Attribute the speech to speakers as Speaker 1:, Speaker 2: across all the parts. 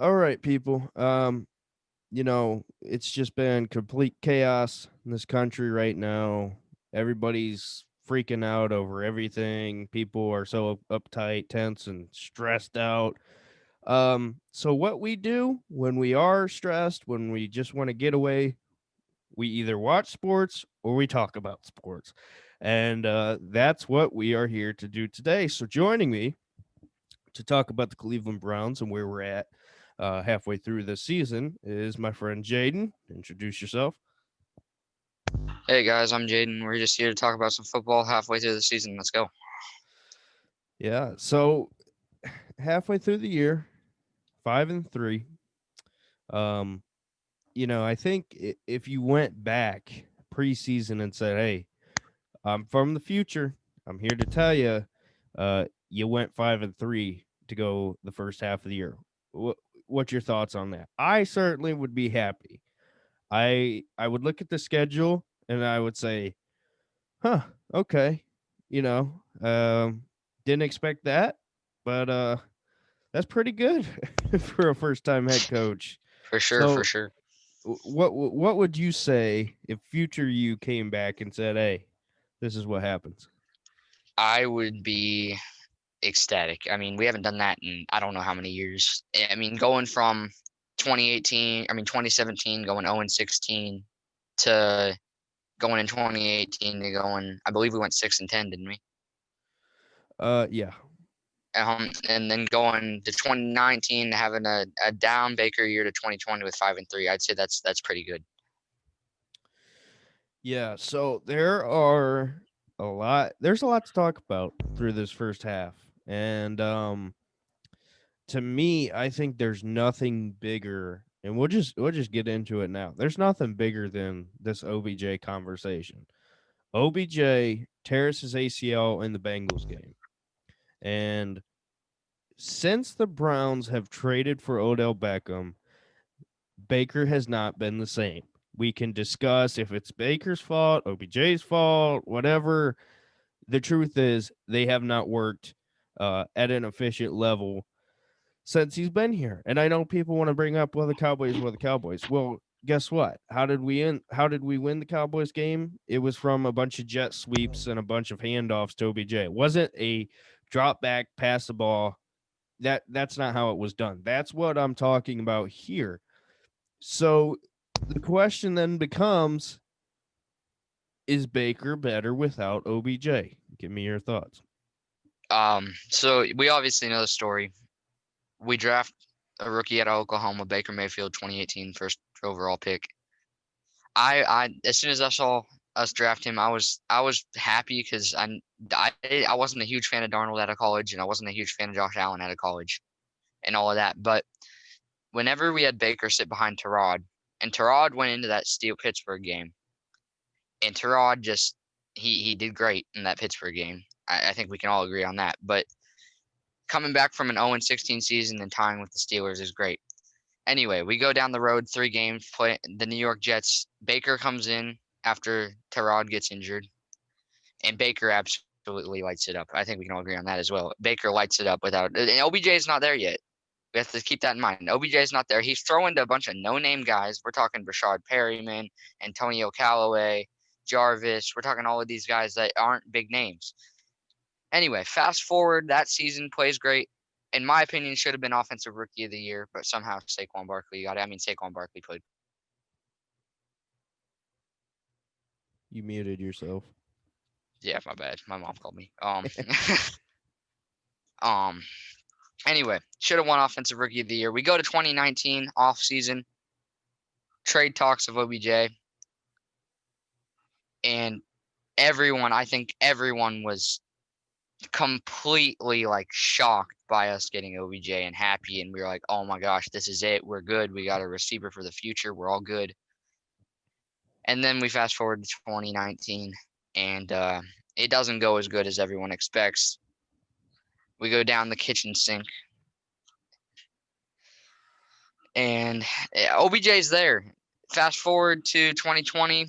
Speaker 1: All right, people. It's just been complete chaos in this country right now. Everybody's freaking out over everything. People are so uptight, tense, and stressed out. So what we do when we are stressed, when we just want to get away, we either watch sports or we talk about sports. And that's what we are here to do today. So joining me to talk about the Cleveland Browns and where we're at halfway through this season is my friend Jayden. Introduce yourself.
Speaker 2: Hey guys, I'm Jayden. We're just here to talk about some football halfway through the season. Let's go.
Speaker 1: Yeah. So halfway through the year, 5-3. Um, I think if you went back preseason and said, "Hey, I'm from the future. I'm here to tell you, you went 5-3 to go the first half of the year." What's your thoughts on that? I certainly would be happy. I would look at the schedule and I would say, "Huh, okay." You know, didn't expect that, but that's pretty good for a first-time head coach.
Speaker 2: For sure, for
Speaker 1: So,
Speaker 2: sure.
Speaker 1: what would you say if future you came back and said, "Hey, this is what happens"?
Speaker 2: I would be ecstatic. I mean, we haven't done that in I don't know how many years. I mean, going from 2017, going 0 and 16 to going in 2018 to going, I believe we went 6 and 10, didn't we?
Speaker 1: Yeah.
Speaker 2: And then going to 2019 having a down Baker year to 2020 with 5 and 3. I'd say that's pretty good.
Speaker 1: Yeah, so there's a lot to talk about through this first half. And to me, I think there's nothing bigger, and we'll just get into it now. There's nothing bigger than this OBJ conversation. OBJ tears his ACL in the Bengals game. And since the Browns have traded for Odell Beckham, Baker has not been the same. We can discuss if it's Baker's fault, OBJ's fault, whatever. The truth is, they have not worked at an efficient level since he's been here. And I know people want to bring up, well, the Cowboys were the Cowboys. Well, guess what? How did we win the Cowboys game? It was from a bunch of jet sweeps and a bunch of handoffs to OBJ. It wasn't a drop back, pass the ball. That's not how it was done. That's what I'm talking about here. So the question then becomes, is Baker better without OBJ? Give me your thoughts.
Speaker 2: So we obviously know the story. We draft a rookie out of Oklahoma, Baker Mayfield, 2018 first overall pick. I as soon as I saw us draft him, I was happy because I wasn't a huge fan of Darnold out of college, and I wasn't a huge fan of Josh Allen out of college, and all of that. But whenever we had Baker sit behind Terod, and Terod went into that Steel Pittsburgh game, and Terod just he did great in that Pittsburgh game. I think we can all agree on that. But coming back from an 0 16 season and tying with the Steelers is great. Anyway, we go down the road 3 games, play the New York Jets. Baker comes in after Terod gets injured, and Baker absolutely lights it up. I think we can all agree on that as well. Baker lights it up without, and OBJ is not there yet. We have to keep that in mind. OBJ is not there. He's throwing to a bunch of no-name guys. We're talking Brashard Perryman, Antonio Callaway, Jarvis. We're talking all of these guys that aren't big names. Anyway, fast forward, that season plays great. In my opinion, should have been offensive rookie of the year, but somehow Saquon Barkley got it. I mean, Saquon Barkley played pretty well.
Speaker 1: You muted yourself.
Speaker 2: Yeah, my bad. My mom called me. Um. Anyway, should have won offensive rookie of the year. We go to 2019 off season trade talks of OBJ, and I think everyone was completely like shocked by us getting OBJ and happy, and we were like, oh my gosh, this is it. We're good. We got a receiver for the future. We're all good. And then we fast forward to 2019, and it doesn't go as good as everyone expects. We go down the kitchen sink, and OBJ's there. Fast forward to 2020,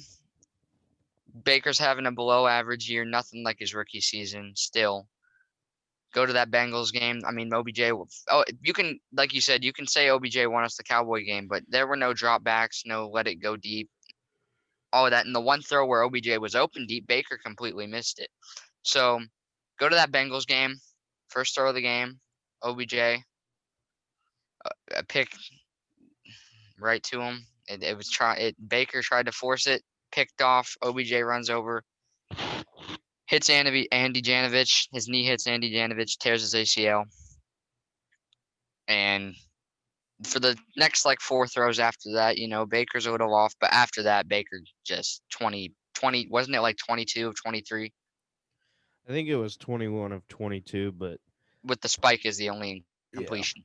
Speaker 2: Baker's having a below average year, nothing like his rookie season still. Go to that Bengals game. I mean, OBJ. Oh, you can, like you said, you can say OBJ won us the Cowboy game, but there were no dropbacks, no let it go deep, all of that. And the one throw where OBJ was open deep, Baker completely missed it. So go to that Bengals game, first throw of the game, OBJ, a pick right to him. It was Baker tried to force it, picked off. OBJ runs over, hits Andy Janovich. His knee hits Andy Janovich, tears his ACL, and for the next like four throws after that, Baker's a little off, but after that, Baker just 20, wasn't it like 22 of 23?
Speaker 1: I think it was 21 of 22, but
Speaker 2: With the spike is the only
Speaker 1: yeah.
Speaker 2: completion.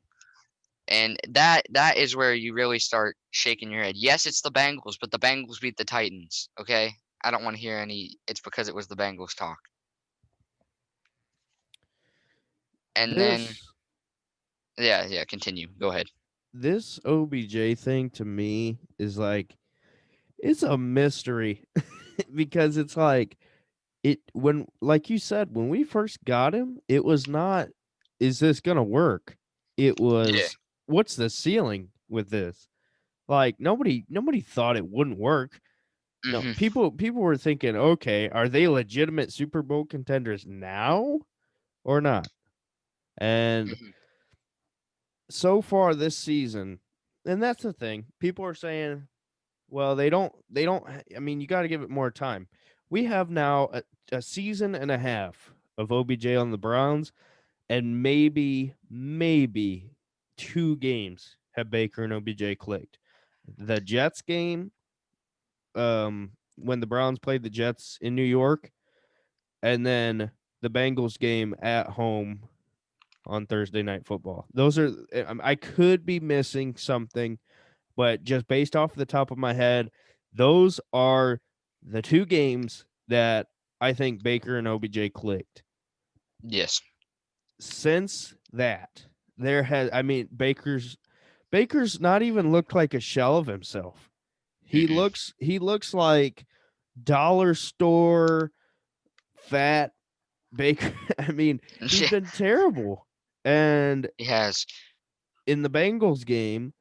Speaker 2: And that is where you really start shaking your head. Yes, it's the Bengals, but the Bengals beat the Titans, okay? I don't want to hear any it's because it was the Bengals talk. And then
Speaker 1: This
Speaker 2: yeah, continue. Go ahead.
Speaker 1: this OBJ thing to me is like it's a mystery because it's like it when like you said when we first got him, it was not is this going to work? It
Speaker 2: Yeah.
Speaker 1: was what's the ceiling with this? Like nobody thought it wouldn't work. No,
Speaker 2: Mhm.
Speaker 1: people were thinking, okay, are they legitimate Super Bowl contenders now or not? And
Speaker 2: Mhm.
Speaker 1: so far this season, and that's the thing. People are saying, well, they don't I mean, you got to give it more time. We have now a season and a half of OBJ on the Browns and maybe two games have Baker and OBJ clicked. The Jets game when the Browns played the Jets in New York and then the Bengals game at home on Thursday Night Football. Those are I could be missing something, but just based off the top of my head, those are the two games that I think Baker and OBJ clicked.
Speaker 2: Yes.
Speaker 1: Since that, there has I mean Baker's not even looked like a shell of himself.
Speaker 2: Mm-mm.
Speaker 1: He looks like dollar store fat Baker. I mean, he's
Speaker 2: Yeah,
Speaker 1: been terrible. And
Speaker 2: he has.
Speaker 1: in the Bengals game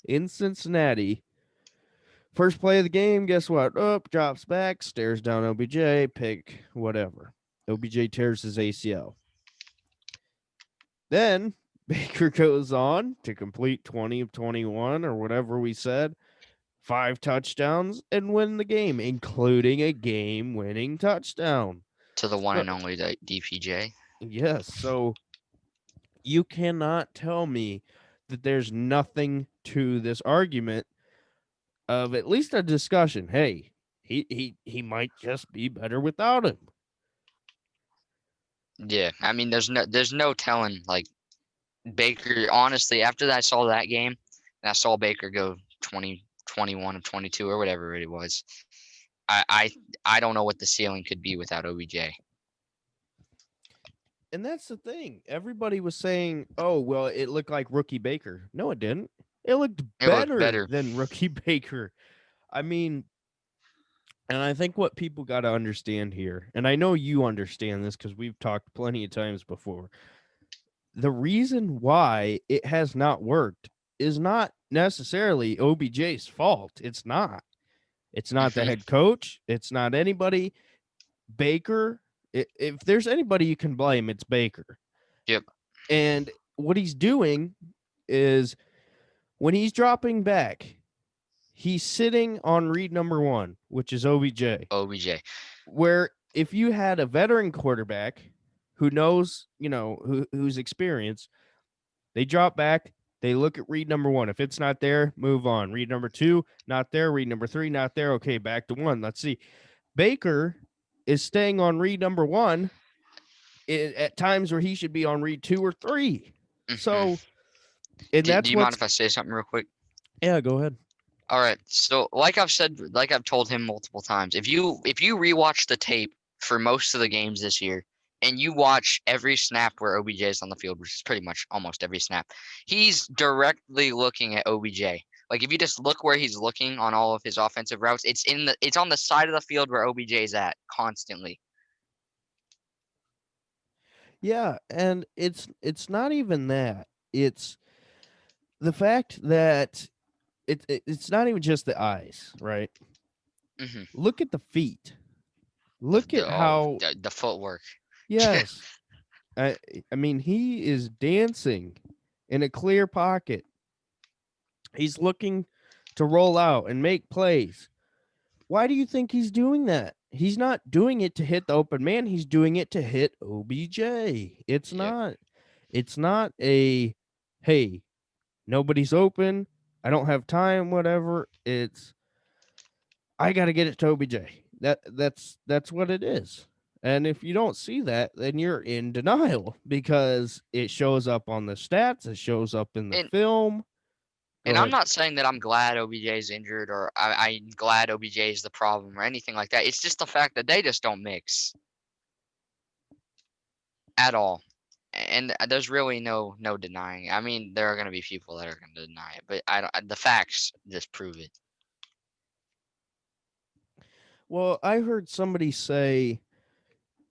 Speaker 1: in Cincinnati, first play of the game, guess what? Up, drops back, stares down OBJ, pick whatever. OBJ tears his ACL. Then Baker goes on to complete 20 of 21 or whatever we said, 5 touchdowns and win the game, including a game winning touchdown.
Speaker 2: To the one
Speaker 1: So,
Speaker 2: and only DPJ.
Speaker 1: yes. So you cannot tell me that there's nothing to this argument of at least a discussion. Hey, he might just be better without him.
Speaker 2: Yeah, I mean, there's no telling. Like Baker, honestly, after I saw that game, and I saw Baker go 20, 21 of 22 or whatever it was, I I I don't know what the ceiling could be without OBJ.
Speaker 1: And that's the thing. Everybody was saying, "Oh, well, it looked like rookie Baker." No, it didn't. It looked
Speaker 2: It looked
Speaker 1: better
Speaker 2: better
Speaker 1: than rookie Baker. I mean, and I think what people got to understand here, and I know you understand this because we've talked plenty of times before. The reason why it has not worked is not necessarily OBJ's fault. It's not. It's not the
Speaker 2: hmm
Speaker 1: head coach. It's not anybody. Baker, if there's anybody you can blame, it's Baker.
Speaker 2: Yep.
Speaker 1: And what he's doing is when he's dropping back, he's sitting on read number one, which is OBJ.
Speaker 2: OBJ.
Speaker 1: Where if you had a veteran quarterback who knows, who's experienced, they drop back, they look at read number one. If it's not there, move on. Read number two, not there. Read number three, not there. Okay, back to one. Let's see. Baker is staying on read number one at times where he should be on read two or three.
Speaker 2: hmm
Speaker 1: So, and
Speaker 2: Do
Speaker 1: that's
Speaker 2: you mind
Speaker 1: what's,
Speaker 2: if I say something real quick?
Speaker 1: yeah, go ahead.
Speaker 2: All right. So, like I've said, like I've told him multiple times, if you rewatch the tape for most of the games this year, and you watch every snap where OBJ is on the field, which is pretty much almost every snap, he's directly looking at OBJ. Like if you just look where he's looking on all of his offensive routes, it's on the side of the field where OBJ is at constantly.
Speaker 1: Yeah, and it's not even that. It's the fact that it's not even just the eyes, right?
Speaker 2: Hmm.
Speaker 1: Look at the feet. Look at how
Speaker 2: The footwork.
Speaker 1: yes. I I mean he is dancing in a clear pocket. He's looking to roll out and make plays. Why do you think he's doing that? He's not doing it to hit the open man, he's doing it to hit OBJ.
Speaker 2: Yep.
Speaker 1: It's not a hey, nobody's open, I don't have time, whatever. It's I got to get it to OBJ. That's what it is. And if you don't see that, then you're in denial because it shows up on the stats, it shows up in the
Speaker 2: And
Speaker 1: film. Go
Speaker 2: and I'm
Speaker 1: ahead.
Speaker 2: not saying that I'm glad OBJ is injured or I'm glad OBJ is the problem or anything like that. It's just the fact that they just don't mix at all. And there's really no denying. I mean, there are going to be people that are going to deny it, but I don't, the facts just prove it.
Speaker 1: Well, I heard somebody say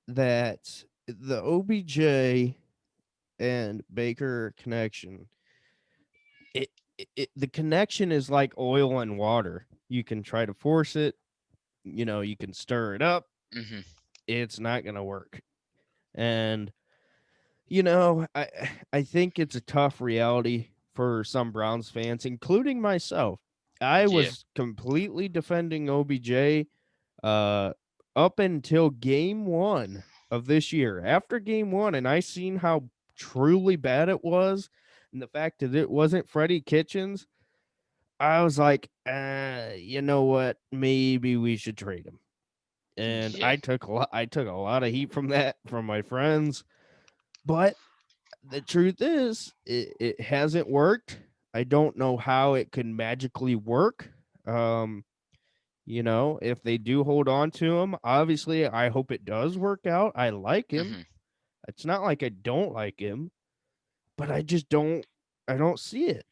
Speaker 1: that the OBJ and Baker connection, it, the connection is like oil and water. You can try to force it, you can stir it up.
Speaker 2: Hmm.
Speaker 1: It's not going to work. And I think it's a tough reality for some Browns fans, including myself. I
Speaker 2: Yeah.
Speaker 1: was completely defending OBJ uh up until game 1 of this year. After game 1 and I seen how truly bad it was and the fact that it wasn't Freddie Kitchens, I was like, you know what? Maybe we should trade him. And
Speaker 2: Yeah.
Speaker 1: I took a lot of heat from that from my friends, but the truth is it hasn't worked. I don't know how it could magically work. Um, if they do hold on to him, obviously I hope it does work out. I like him.
Speaker 2: Hmm.
Speaker 1: It's not like I don't like him, but I don't see it.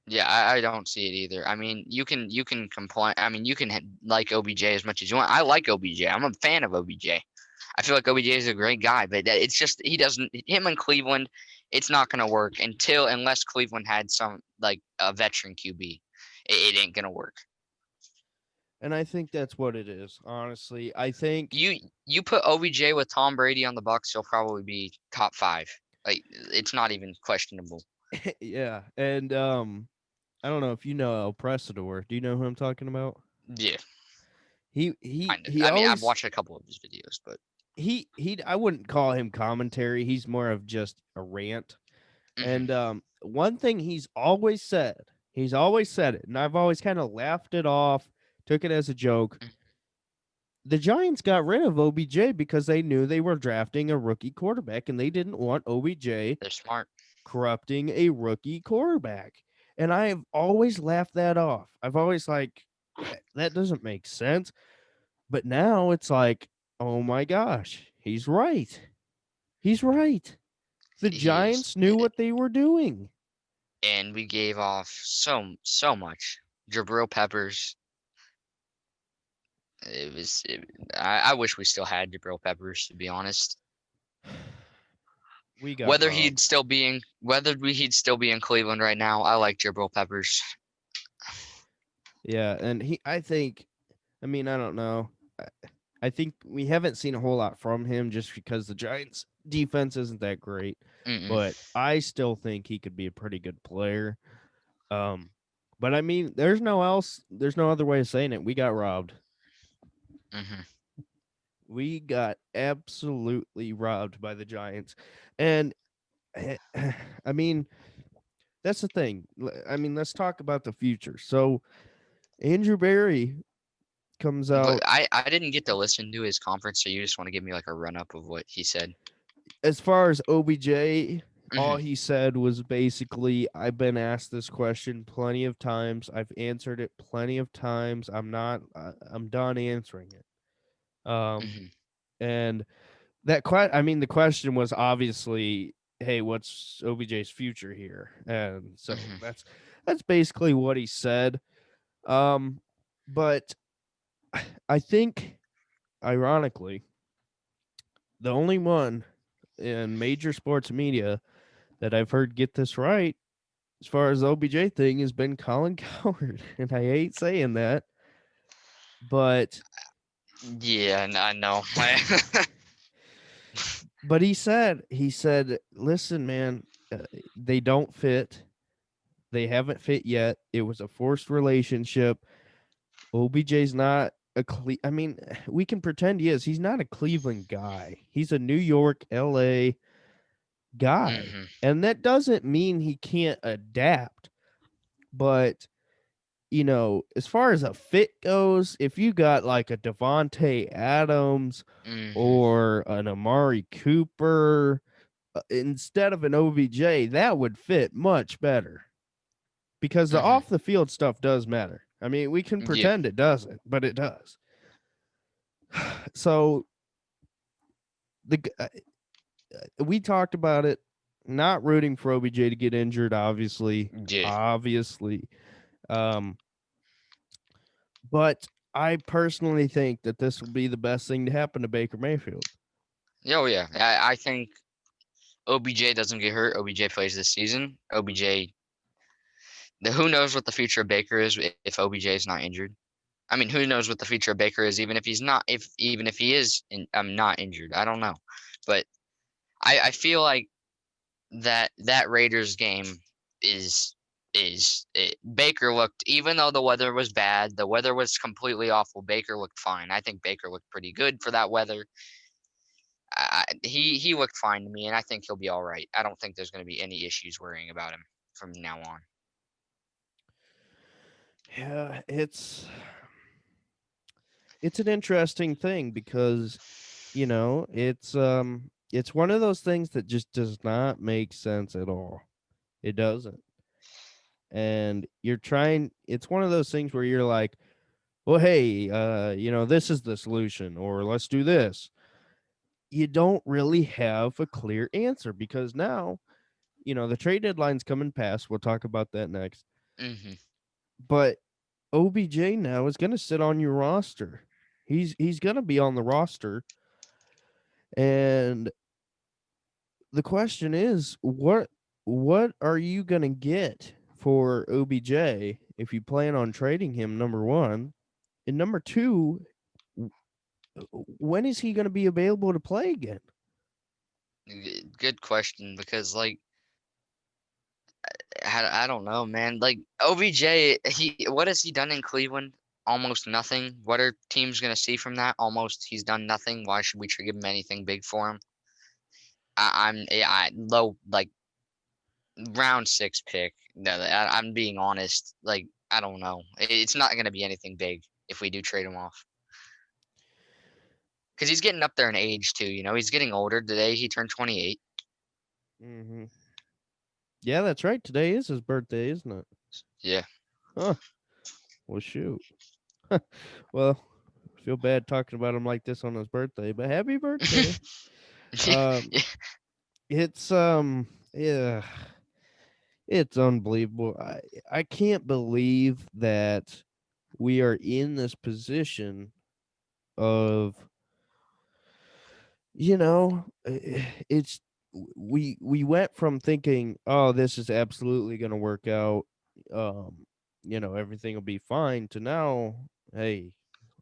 Speaker 2: Yeah, I don't see it either. I mean, you can complain. I mean, you can like OBJ as much as you want. I like OBJ. I'm a fan of OBJ. I feel like OBJ is a great guy, but it's just he doesn't. Him in Cleveland, it's not gonna work unless Cleveland had some like a veteran QB. It ain't gonna work.
Speaker 1: And I think that's what it is. Honestly, I think
Speaker 2: You put OBJ with Tom Brady on the Bucks, he'll probably be top five. Like it's not even questionable.
Speaker 1: yeah, and I don't know if you know El Presador. Do you know who I'm talking about?
Speaker 2: Yeah,
Speaker 1: He he
Speaker 2: kind of.
Speaker 1: he
Speaker 2: I mean, I've
Speaker 1: always
Speaker 2: watched a couple of his videos, but
Speaker 1: he I wouldn't call him commentary. He's more of just a rant.
Speaker 2: hmm.
Speaker 1: And one thing he's always said it, and I've always kind of laughed it off, took it as a joke. The Giants got rid of OBJ because they knew they were drafting a rookie quarterback and they didn't want OBJ
Speaker 2: They're smart.
Speaker 1: corrupting a rookie quarterback. And I have always laughed that off. I've always like that doesn't make sense. But now it's like, oh my gosh, he's right. He's right. The
Speaker 2: He is,
Speaker 1: Giants knew what they were doing.
Speaker 2: and we gave off so much. Jabril Peppers. It was. I wish we still had Jabril Peppers, to be honest.
Speaker 1: We got robbed.
Speaker 2: He'd still be in Cleveland right now. I like Jabril Peppers.
Speaker 1: Yeah, and I mean, I don't know. I think we haven't seen a whole lot from him just because the Giants defense isn't that great,
Speaker 2: Mm-mm.
Speaker 1: but I still think he could be a pretty good player. Um but I mean, there's no other way of saying it. We got robbed.
Speaker 2: Hmm.
Speaker 1: We got absolutely robbed by the Giants. And I mean, that's the thing. I mean, let's talk about the future. So, Andrew Barry comes
Speaker 2: But
Speaker 1: out
Speaker 2: I didn't get to listen to his conference, so you just want to give me like a run up of what he said.
Speaker 1: as far as OBJ, all
Speaker 2: Hmm.
Speaker 1: he said was basically, I've been asked this question plenty of times. I've answered it plenty of times. I'm done answering it.
Speaker 2: Hmm.
Speaker 1: And I mean, the question was obviously, hey, what's OBJ's future here? And so
Speaker 2: Hmm.
Speaker 1: that's basically what he said. Um, but I think, ironically, the only one in major sports media that I've heard get this right as far as the OBJ thing has been Colin Cowherd, and I hate saying that, but
Speaker 2: Yeah, I know.
Speaker 1: he said, listen, man, they don't fit. They haven't fit yet. It was a forced relationship. OBJ's not I mean, we can pretend he is. He's not a Cleveland guy. He's a New York, LA guy.
Speaker 2: hmm
Speaker 1: And that doesn't mean he can't adapt, but as far as a fit goes, if you got like a Devonte Adams
Speaker 2: hmm
Speaker 1: or an Amari Cooper instead of an OBJ, that would fit much better because the
Speaker 2: hmm
Speaker 1: off the field stuff does matter. I mean, we can
Speaker 2: Yeah.
Speaker 1: pretend it doesn't, but it does. So the we talked about it, not rooting for OBJ to get injured,
Speaker 2: Yeah.
Speaker 1: obviously. Um, but I personally think that this will be the best thing to happen to Baker Mayfield.
Speaker 2: Oh yeah. I think OBJ doesn't get hurt. OBJ plays this season. OBJ. Who knows what the future of Baker is if OBJ is not injured? I mean, who knows what the future of Baker is even if he's not if even if he is not injured. I don't know, but I feel like that Raiders game Baker looked, even though the weather was bad, the weather was completely awful. Baker looked fine. I think Baker looked pretty good for that weather. He looked fine to me, and I think he'll be all right. I don't think there's going to be any issues worrying about him from now on.
Speaker 1: Yeah, it's an interesting thing because it's one of those things that just does not make sense at all. It doesn't. And it's one of those things where you're like, well, hey, this is the solution, or let's do this. You don't really have a clear answer because now, the trade deadline's coming past. We'll talk about that next.
Speaker 2: hmm
Speaker 1: But OBJ now is going to sit on your roster. He's going to be on the roster, and the question is, what are you going to get for OBJ if you plan on trading him? Number one, and number two, when is he going to be available to play again?
Speaker 2: Good question because I don't know, man. Like OBJ, he what has he done in Cleveland? Almost nothing. What are teams gonna see from that? Almost, he's done nothing. Why should we give him anything big for him? I low like round six pick. No, I'm being honest. Like I don't know. It's not gonna be anything big if we do trade him off because he's getting up there in age too. He's getting older. Today he turned 28.
Speaker 1: Mm-hmm. Yeah, that's right. Today is his birthday, isn't it?
Speaker 2: Yeah.
Speaker 1: Huh. Well, shoot. Well, I feel bad talking about him like this on his birthday, but happy birthday. Um,
Speaker 2: yeah.
Speaker 1: yeah, it's unbelievable. I can't believe that we are in this position of it's we went from thinking, oh, this is absolutely going to work out, um everything will be fine, to now, hey,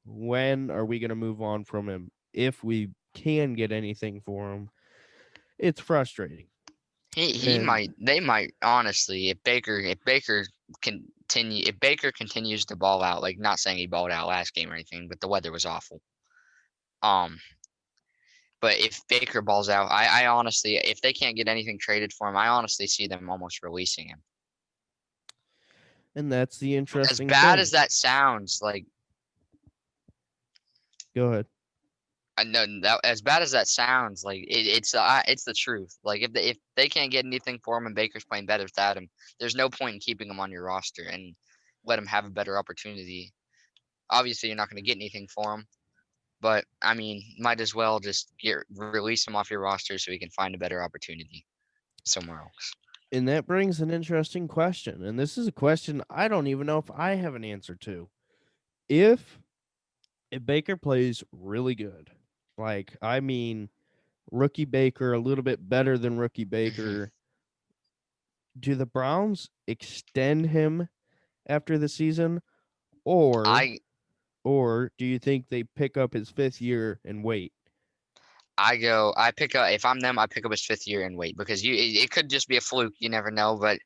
Speaker 1: when are we going to move on from him if we can get anything for him? It's frustrating.
Speaker 2: He
Speaker 1: And
Speaker 2: might they might honestly if Baker continues to ball out, like not saying he balled out last game or anything, but the weather was awful. Um but if Baker balls out, I honestly, if they can't get anything traded for him, I honestly see them almost releasing him.
Speaker 1: that's the
Speaker 2: As
Speaker 1: interesting
Speaker 2: bad as
Speaker 1: thing.
Speaker 2: that sounds, like
Speaker 1: Go ahead.
Speaker 2: I know that as bad as that sounds, like it's the truth. Like if they can't get anything for him and Baker's playing better without him, there's no point in keeping him on your roster and let him have a better opportunity. Obviously, you're not going to get anything for him, but I mean, might as well just release him off your roster so he can find a better opportunity somewhere else.
Speaker 1: And that brings an interesting question, and this is a question I don't even know if I have an answer to. If Baker plays really good, like, I mean, rookie Baker a little bit better than rookie
Speaker 2: Hmm.
Speaker 1: Baker. Do the Browns extend him after the season, or
Speaker 2: I
Speaker 1: or do you think they pick up his 5th year and wait?
Speaker 2: I pick up if I'm them, I pick up his 5th year and wait because it could just be a fluke. You never know, but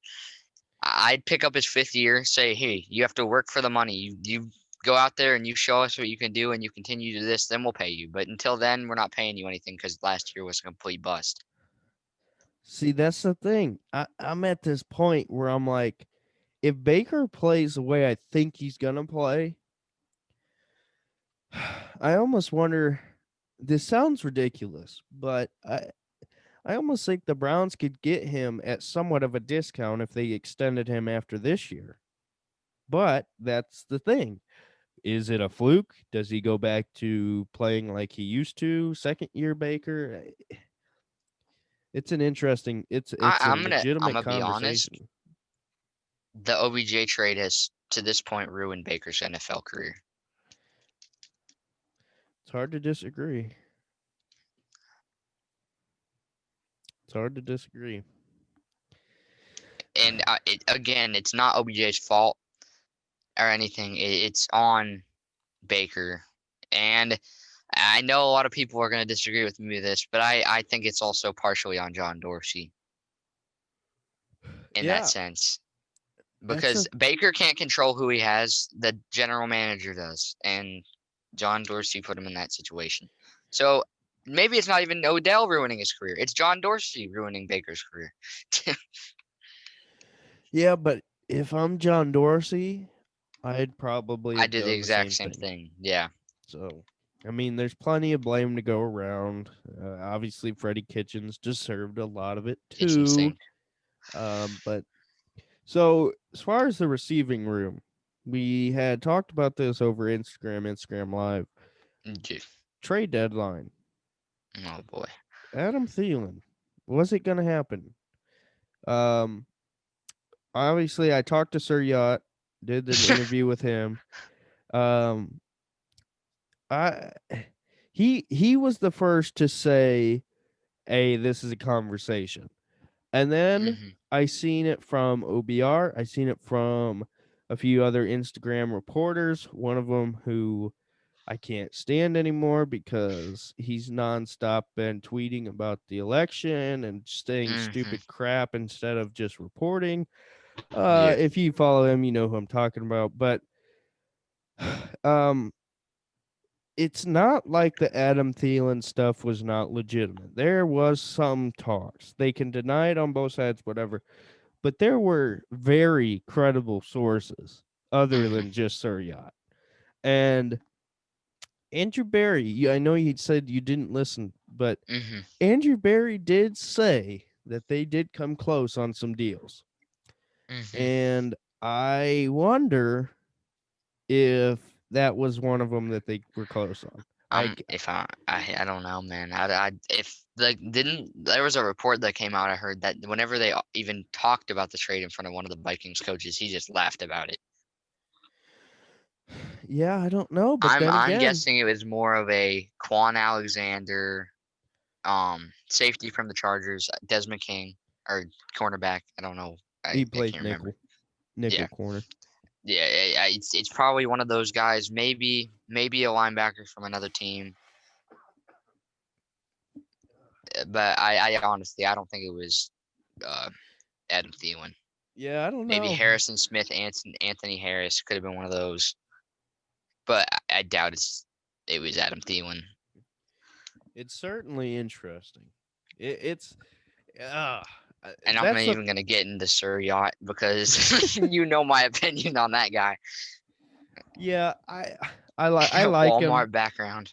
Speaker 2: I'd pick up his 5th year. Say, hey, you have to work for the money. You go out there and you show us what you can do, and you continue to do this. Then we'll pay you. But until then, we're not paying you anything because last year was a complete bust.
Speaker 1: See, that's the thing. I'm at this point where I'm like, if Baker plays the way I think he's gonna play, I almost wonder. This sounds ridiculous, but I almost think the Browns could get him at somewhat of a discount if they extended him after this year. But that's the thing. Is it a fluke? Does he go back to playing like he used to? Second year Baker? It's an interesting it's a
Speaker 2: I'm
Speaker 1: legitimate
Speaker 2: gonna be honest.
Speaker 1: conversation.
Speaker 2: The OBJ trade has to this point ruined Baker's NFL career.
Speaker 1: It's hard to disagree. It's hard to disagree.
Speaker 2: And again, it's not OBJ's fault or anything. It's on Baker. And I know a lot of people are going to disagree with me with this, but I think it's also partially on John Dorsey in that
Speaker 1: Yeah,
Speaker 2: sense.
Speaker 1: that's
Speaker 2: Because
Speaker 1: a
Speaker 2: Baker can't control who he has, the general manager does. And John Dorsey put him in that situation. So maybe it's not even Odell ruining his career. It's John Dorsey ruining Baker's career.
Speaker 1: yeah, but if I'm John Dorsey, I'd probably
Speaker 2: I
Speaker 1: have
Speaker 2: did the
Speaker 1: done the
Speaker 2: exact
Speaker 1: same
Speaker 2: same
Speaker 1: thing.
Speaker 2: thing. Yeah.
Speaker 1: So, I mean, there's plenty of blame to go around. Obviously, Freddie Kitchens deserved a lot of it
Speaker 2: Kitchen
Speaker 1: too.
Speaker 2: sink.
Speaker 1: But so as far as the receiving room, we had talked about this over Instagram Live.
Speaker 2: Dude.
Speaker 1: Trade deadline.
Speaker 2: Oh boy.
Speaker 1: Adam Thielen. Was it going to happen? Um, Obviously, I talked to Sir Yacht, did an interview with him. Um, I he was the first to say, "Hey, this is a conversation." And then
Speaker 2: Hmm.
Speaker 1: I seen it from OBR. I seen it from a few other Instagram reporters. One of them who I can't stand anymore because he's nonstop been tweeting about the election and saying
Speaker 2: Hmm.
Speaker 1: stupid crap instead of just reporting.
Speaker 2: Yeah.
Speaker 1: If you follow him, you know who I'm talking about. But um, it's not like the Adam Thielen stuff was not legitimate. There was some talks. They can deny it on both sides, whatever. But there were very credible sources other
Speaker 2: Hmm.
Speaker 1: than just Sir Yacht. And Andrew Barry, I know you said you didn't listen, but
Speaker 2: Hmm.
Speaker 1: Andrew Barry did say that they did come close on some deals.
Speaker 2: Hmm.
Speaker 1: And I wonder if that was one of them that they were close on.
Speaker 2: If I don't know, man. If like didn't there was a report that came out. I heard that whenever they even talked about the trade in front of one of the Vikings coaches, he just laughed about it.
Speaker 1: Yeah, I don't know, but then
Speaker 2: I'm
Speaker 1: again,
Speaker 2: guessing it was more of a Quan Alexander, safety from the Chargers, Desmond King or cornerback. I don't know.
Speaker 1: he
Speaker 2: I
Speaker 1: played
Speaker 2: can't remember.
Speaker 1: nickel
Speaker 2: Yeah,
Speaker 1: corner.
Speaker 2: yeah. It's probably one of those guys. Maybe a linebacker from another team. But I honestly I don't think it was uh, Adam Thielen.
Speaker 1: Yeah, I don't
Speaker 2: Maybe
Speaker 1: know.
Speaker 2: Harrison Smith, Anthony Harris could have been one of those, but I doubt it was Adam Thielen.
Speaker 1: It's certainly interesting. It's uh,
Speaker 2: And I'm not
Speaker 1: that's a
Speaker 2: even gonna get into Sir Yacht because you know my opinion on that guy.
Speaker 1: yeah. I like him.
Speaker 2: Walmart background,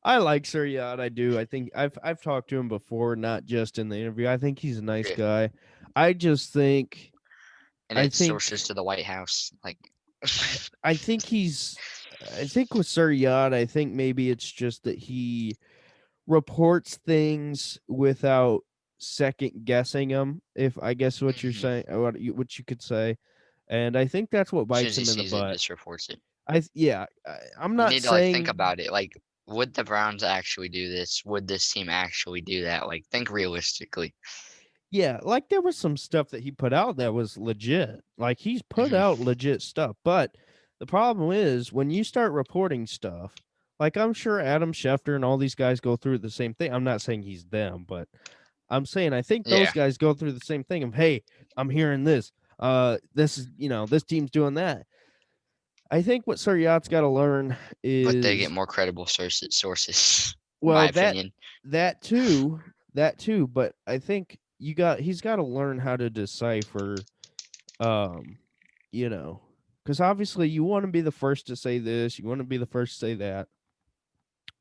Speaker 1: I like Sir Yacht. I do. I think I've talked to him before, not just in the interview. I think he's a nice
Speaker 2: yeah.
Speaker 1: guy. I just think
Speaker 2: And
Speaker 1: I
Speaker 2: it's sources
Speaker 1: think
Speaker 2: to the White House. Like,
Speaker 1: I think he's I think with Sir Yacht, I think maybe it's just that he reports things without second guessing them. If I guess what you're
Speaker 2: mhm.
Speaker 1: saying, what you could say, and I think that's what
Speaker 2: As soon
Speaker 1: bites
Speaker 2: as he
Speaker 1: him in the
Speaker 2: sees it,
Speaker 1: butt.
Speaker 2: just reports it.
Speaker 1: I'm
Speaker 2: You
Speaker 1: not
Speaker 2: need to like think
Speaker 1: saying
Speaker 2: about it. Like, would the Browns actually do this? Would this team actually do that? Like, think realistically.
Speaker 1: Yeah, like there was some stuff that he put out that was legit. Like he's put
Speaker 2: Hmm.
Speaker 1: out legit stuff, but the problem is when you start reporting stuff, like I'm sure Adam Schefter and all these guys go through the same thing. I'm not saying he's them, but I'm saying I think those
Speaker 2: Yeah,
Speaker 1: guys go through the same thing of, hey, I'm hearing this. This is, this team's doing that. I think what Suryat's got to learn
Speaker 2: but they get
Speaker 1: is,
Speaker 2: more credible sources, in my
Speaker 1: well, that
Speaker 2: opinion.
Speaker 1: that too, that too, but I think he's got to learn how to decipher, um, you know, because obviously you want to be the first to say this, you want to be the first to say that,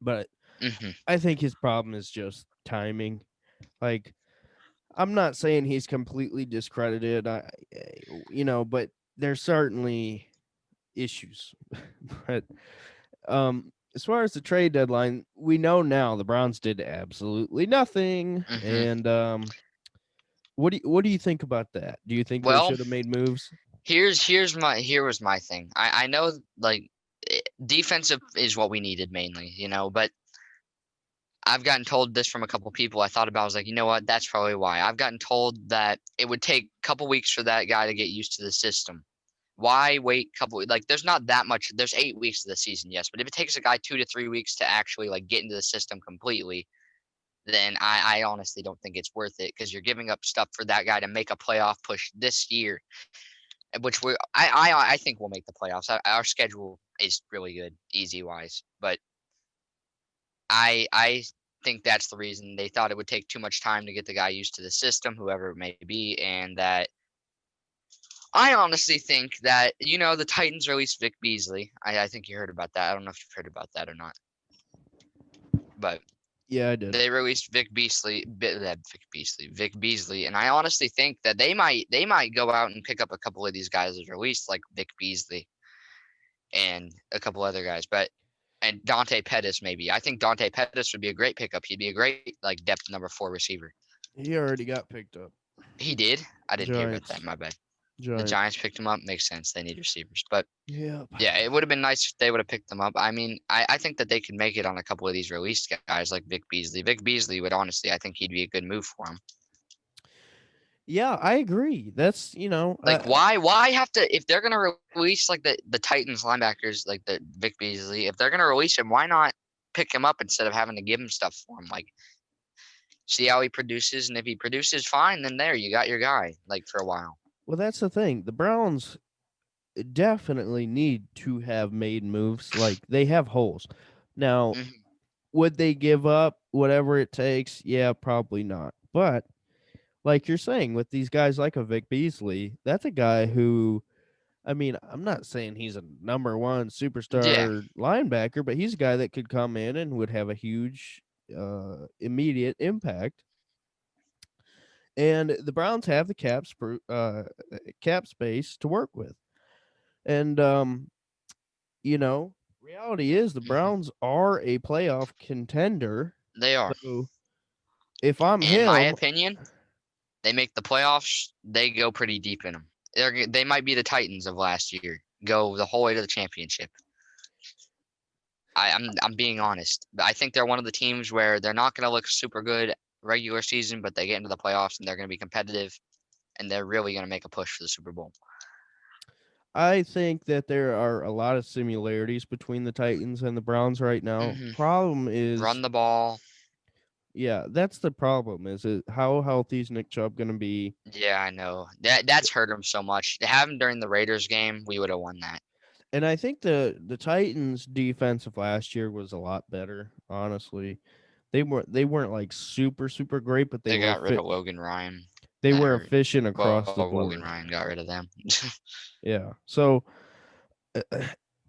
Speaker 1: but
Speaker 2: Hmm.
Speaker 1: I think his problem is just timing. Like, I'm not saying he's completely discredited, but there's certainly issues. But as far as the trade deadline, we know now the Browns did absolutely nothing.
Speaker 2: Hmm.
Speaker 1: And what do you think about that? Do you think they
Speaker 2: Well,
Speaker 1: should have made moves?
Speaker 2: here was my thing. I know like defensive is what we needed mainly, but I've gotten told this from a couple people. I thought about, I was like, you know what? That's probably why. I've gotten told that it would take a couple weeks for that guy to get used to the system. Why wait couple like there's not that much. There's 8 weeks of the season, yes, but if it takes a guy 2 to 3 weeks to actually like get into the system completely, then I honestly don't think it's worth it because you're giving up stuff for that guy to make a playoff push this year, which I think we'll make the playoffs. Our schedule is really good, easy wise, but I think that's the reason they thought it would take too much time to get the guy used to the system, whoever it may be, and that I honestly think that the Titans released Vic Beasley. I think you heard about that. I don't know if you've heard about that or not, but
Speaker 1: Yeah, I did.
Speaker 2: they released Vic Beasley, and I honestly think that they might go out and pick up a couple of these guys as released, like Vic Beasley and a couple other guys, and Dante Pettis maybe. I think Dante Pettis would be a great pickup. He'd be a great like depth number 4 receiver.
Speaker 1: He already got picked up.
Speaker 2: He did. I didn't hear about that.
Speaker 1: Giants.
Speaker 2: My bad. The
Speaker 1: Giants.
Speaker 2: Giants picked him up. Makes sense. They need receivers, but
Speaker 1: Yep.
Speaker 2: yeah, it would have been nice if they would have picked them up. I mean, I think that they could make it on a couple of these released guys like Vic Beasley. Vic Beasley would honestly, I think he'd be a good move for him.
Speaker 1: Yeah, I agree. That's
Speaker 2: Like, why have to if they're gonna release like the Titans linebackers like the Vic Beasley, if they're gonna release him, why not pick him up instead of having to give him stuff for him? Like, see how he produces, and if he produces fine, then there you got your guy. Like for a while.
Speaker 1: well, that's the thing. The Browns definitely need to have made moves. Like they have holes. Now,
Speaker 2: Hmm.
Speaker 1: would they give up whatever it takes? Yeah, probably not. But like you're saying, with these guys like a Vic Beasley, that's a guy who, I mean, I'm not saying he's a number one
Speaker 2: Yeah.
Speaker 1: superstar linebacker, but he's a guy that could come in and would have a huge immediate impact. And the Browns have the cap space to work with. And reality is the
Speaker 2: Hmm.
Speaker 1: Browns are a playoff contender.
Speaker 2: They are.
Speaker 1: So if I'm
Speaker 2: In my
Speaker 1: him,
Speaker 2: opinion, they make the playoffs. They go pretty deep in them. They might be the Titans of last year. Go the whole way to the championship. I'm being honest. I think they're one of the teams where they're not going to look super good regular season, but they get into the playoffs and they're going to be competitive and they're really going to make a push for the Super Bowl.
Speaker 1: I think that there are a lot of similarities between the Titans and the Browns right now.
Speaker 2: Hmm.
Speaker 1: Problem is,
Speaker 2: Run the ball.
Speaker 1: yeah, that's the problem. Is it how healthy is Nick Chubb going to be?
Speaker 2: Yeah, I know. That's hurt them so much. To have him during the Raiders game, we would have won that.
Speaker 1: And I think the Titans defense of last year was a lot better, honestly. They weren't like super great, but
Speaker 2: They got rid of Logan Ryan.
Speaker 1: they
Speaker 2: That
Speaker 1: were
Speaker 2: hurt.
Speaker 1: efficient across the
Speaker 2: Well, Logan
Speaker 1: board.
Speaker 2: Ryan got rid of them.
Speaker 1: Yeah. So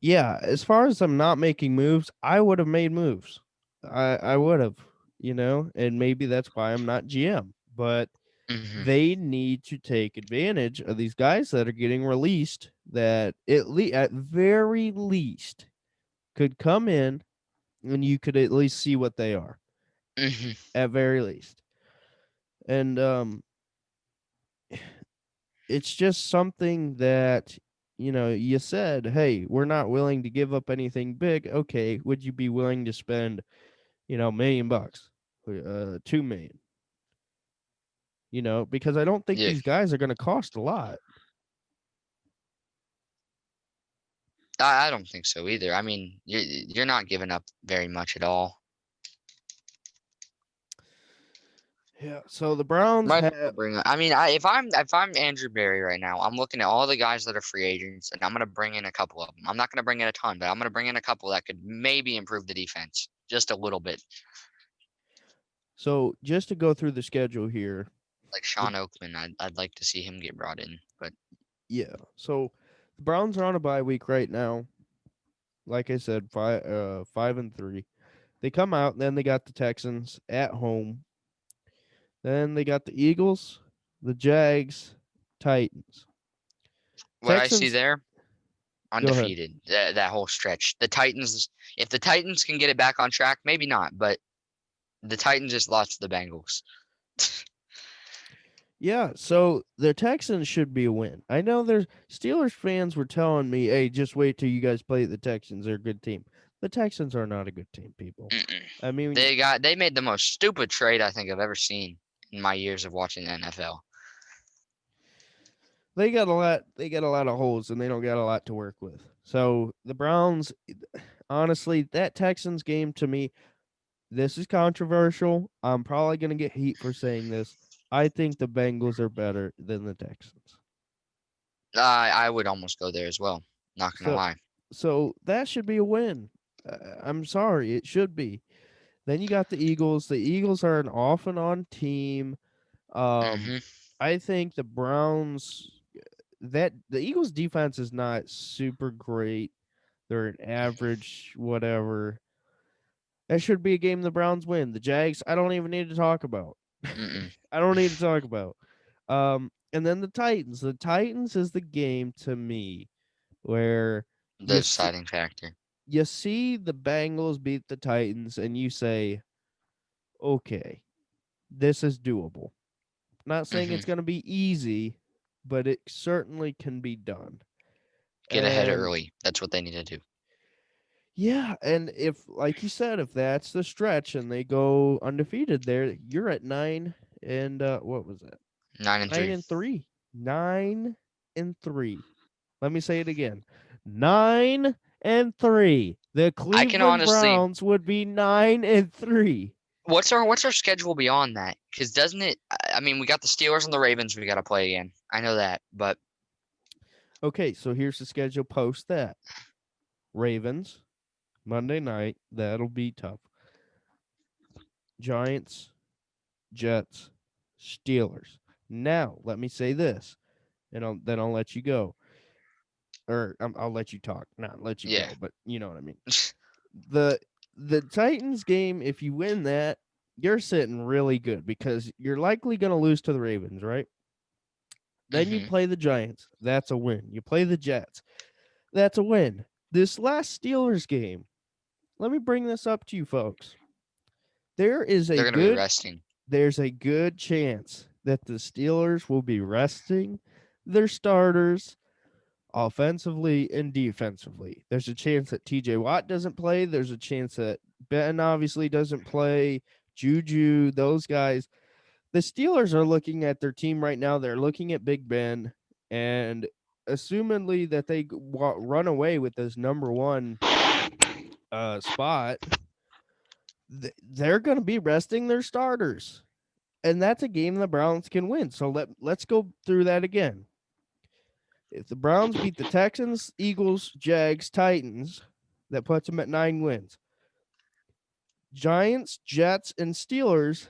Speaker 1: yeah, as far as I'm not making moves, I would have made moves. I would have, and maybe that's why I'm not GM. But
Speaker 2: Hmm.
Speaker 1: they need to take advantage of these guys that are getting released that at very least could come in and you could at least see what they are
Speaker 2: Hmm.
Speaker 1: at very least. And it's just something that you said, hey, we're not willing to give up anything big. Okay, would you be willing to spend, $1 million, 2 million? Because I don't think
Speaker 2: Yeah,
Speaker 1: these guys are going to cost a lot.
Speaker 2: I don't think so either. I mean, you're not giving up very much at all.
Speaker 1: Yeah. So the Browns
Speaker 2: Might as well
Speaker 1: have.
Speaker 2: bring. I mean, if I'm Andrew Berry right now, I'm looking at all the guys that are free agents, and I'm gonna bring in a couple of them. I'm not gonna bring in a ton, but I'm gonna bring in a couple that could maybe improve the defense just a little bit,
Speaker 1: So just to go through the schedule here,
Speaker 2: like
Speaker 1: the
Speaker 2: Sean Oakman. I'd like to see him get brought in, but
Speaker 1: yeah. So the Browns are on a bye week right now. Like I said, 5-3. They come out, and then they got the Texans at home. Then they got the Eagles, the Jags, Titans.
Speaker 2: what I see
Speaker 1: Texans,
Speaker 2: there,
Speaker 1: go ahead.
Speaker 2: undefeated. That whole stretch. The Titans, if the Titans can get it back on track, maybe not, but the Titans just lost to the Bengals.
Speaker 1: Yeah, so the Texans should be a win. I know there's Steelers fans were telling me, "Hey, just wait till you guys play the Texans. They're a good team." The Texans are not a good team, people.
Speaker 2: Mm-mm.
Speaker 1: I mean,
Speaker 2: They made the most stupid trade I think I've ever seen in my years of watching the NFL.
Speaker 1: they got a lot of holes and they don't got a lot to work with. So, the Browns, honestly, that Texans game to me, this is controversial. I'm probably going to get heat for saying this. I think the Bengals are better than the Texans.
Speaker 2: I would almost go there as well. Not gonna
Speaker 1: So
Speaker 2: lie.
Speaker 1: so that should be a win. I'm sorry, it should be. Then you got the Eagles. The Eagles are an off and on team. Um,
Speaker 2: Hmm.
Speaker 1: I think the Browns that the Eagles defense is not super great. They're an average whatever. That should be a game the Browns win. The Jags, I don't even need to talk about.
Speaker 2: Mm-mm.
Speaker 1: I don't need to talk about. And then the Titans. The Titans is the game to me where
Speaker 2: The
Speaker 1: you see,
Speaker 2: deciding factor.
Speaker 1: you see the Bengals beat the Titans and you say, okay, this is doable. Not saying
Speaker 2: Hmm.
Speaker 1: it's going to be easy, but it certainly can be done.
Speaker 2: Get ahead
Speaker 1: And
Speaker 2: early. That's what they need to do.
Speaker 1: yeah, and if, like you said, if that's the stretch and they go undefeated there, you're at what was that?
Speaker 2: Nine and
Speaker 1: Nine
Speaker 2: three.
Speaker 1: and three. 9-3. Let me say it again. 9-3. The
Speaker 2: I can
Speaker 1: Cleveland
Speaker 2: honestly.
Speaker 1: Browns would be 9-3.
Speaker 2: What's our schedule beyond that? Because doesn't it? I mean, we got the Steelers and the Ravens. We got to play again. I know that, but
Speaker 1: Okay, so here's the schedule post that. Ravens, Monday night. That'll be tough. Giants, Jets, Steelers. Now, let me say this, and then I'll let you go. Or I'll let you talk, not let you
Speaker 2: yeah.
Speaker 1: go, but you know what I mean. The the Titans game, if you win that, you're sitting really good because you're likely going to lose to the Ravens, right? Then you
Speaker 2: Hmm.
Speaker 1: play the Giants. That's a win. You play the Jets. That's a win. This last Steelers game, let me bring this up to you folks. There is a
Speaker 2: They're gonna be
Speaker 1: good
Speaker 2: resting.
Speaker 1: there's a good chance that the Steelers will be resting their starters offensively and defensively. There's a chance that TJ Watt doesn't play. There's a chance that Ben obviously doesn't play. Juju, those guys. The Steelers are looking at their team right now. They're looking at Big Ben and assumingly that they run away with this number one spot, they're going to be resting their starters. And that's a game the Browns can win. So let's go through that again. If the Browns beat the Texans, Eagles, Jags, Titans, that puts them at 9 wins. Giants, Jets, and Steelers,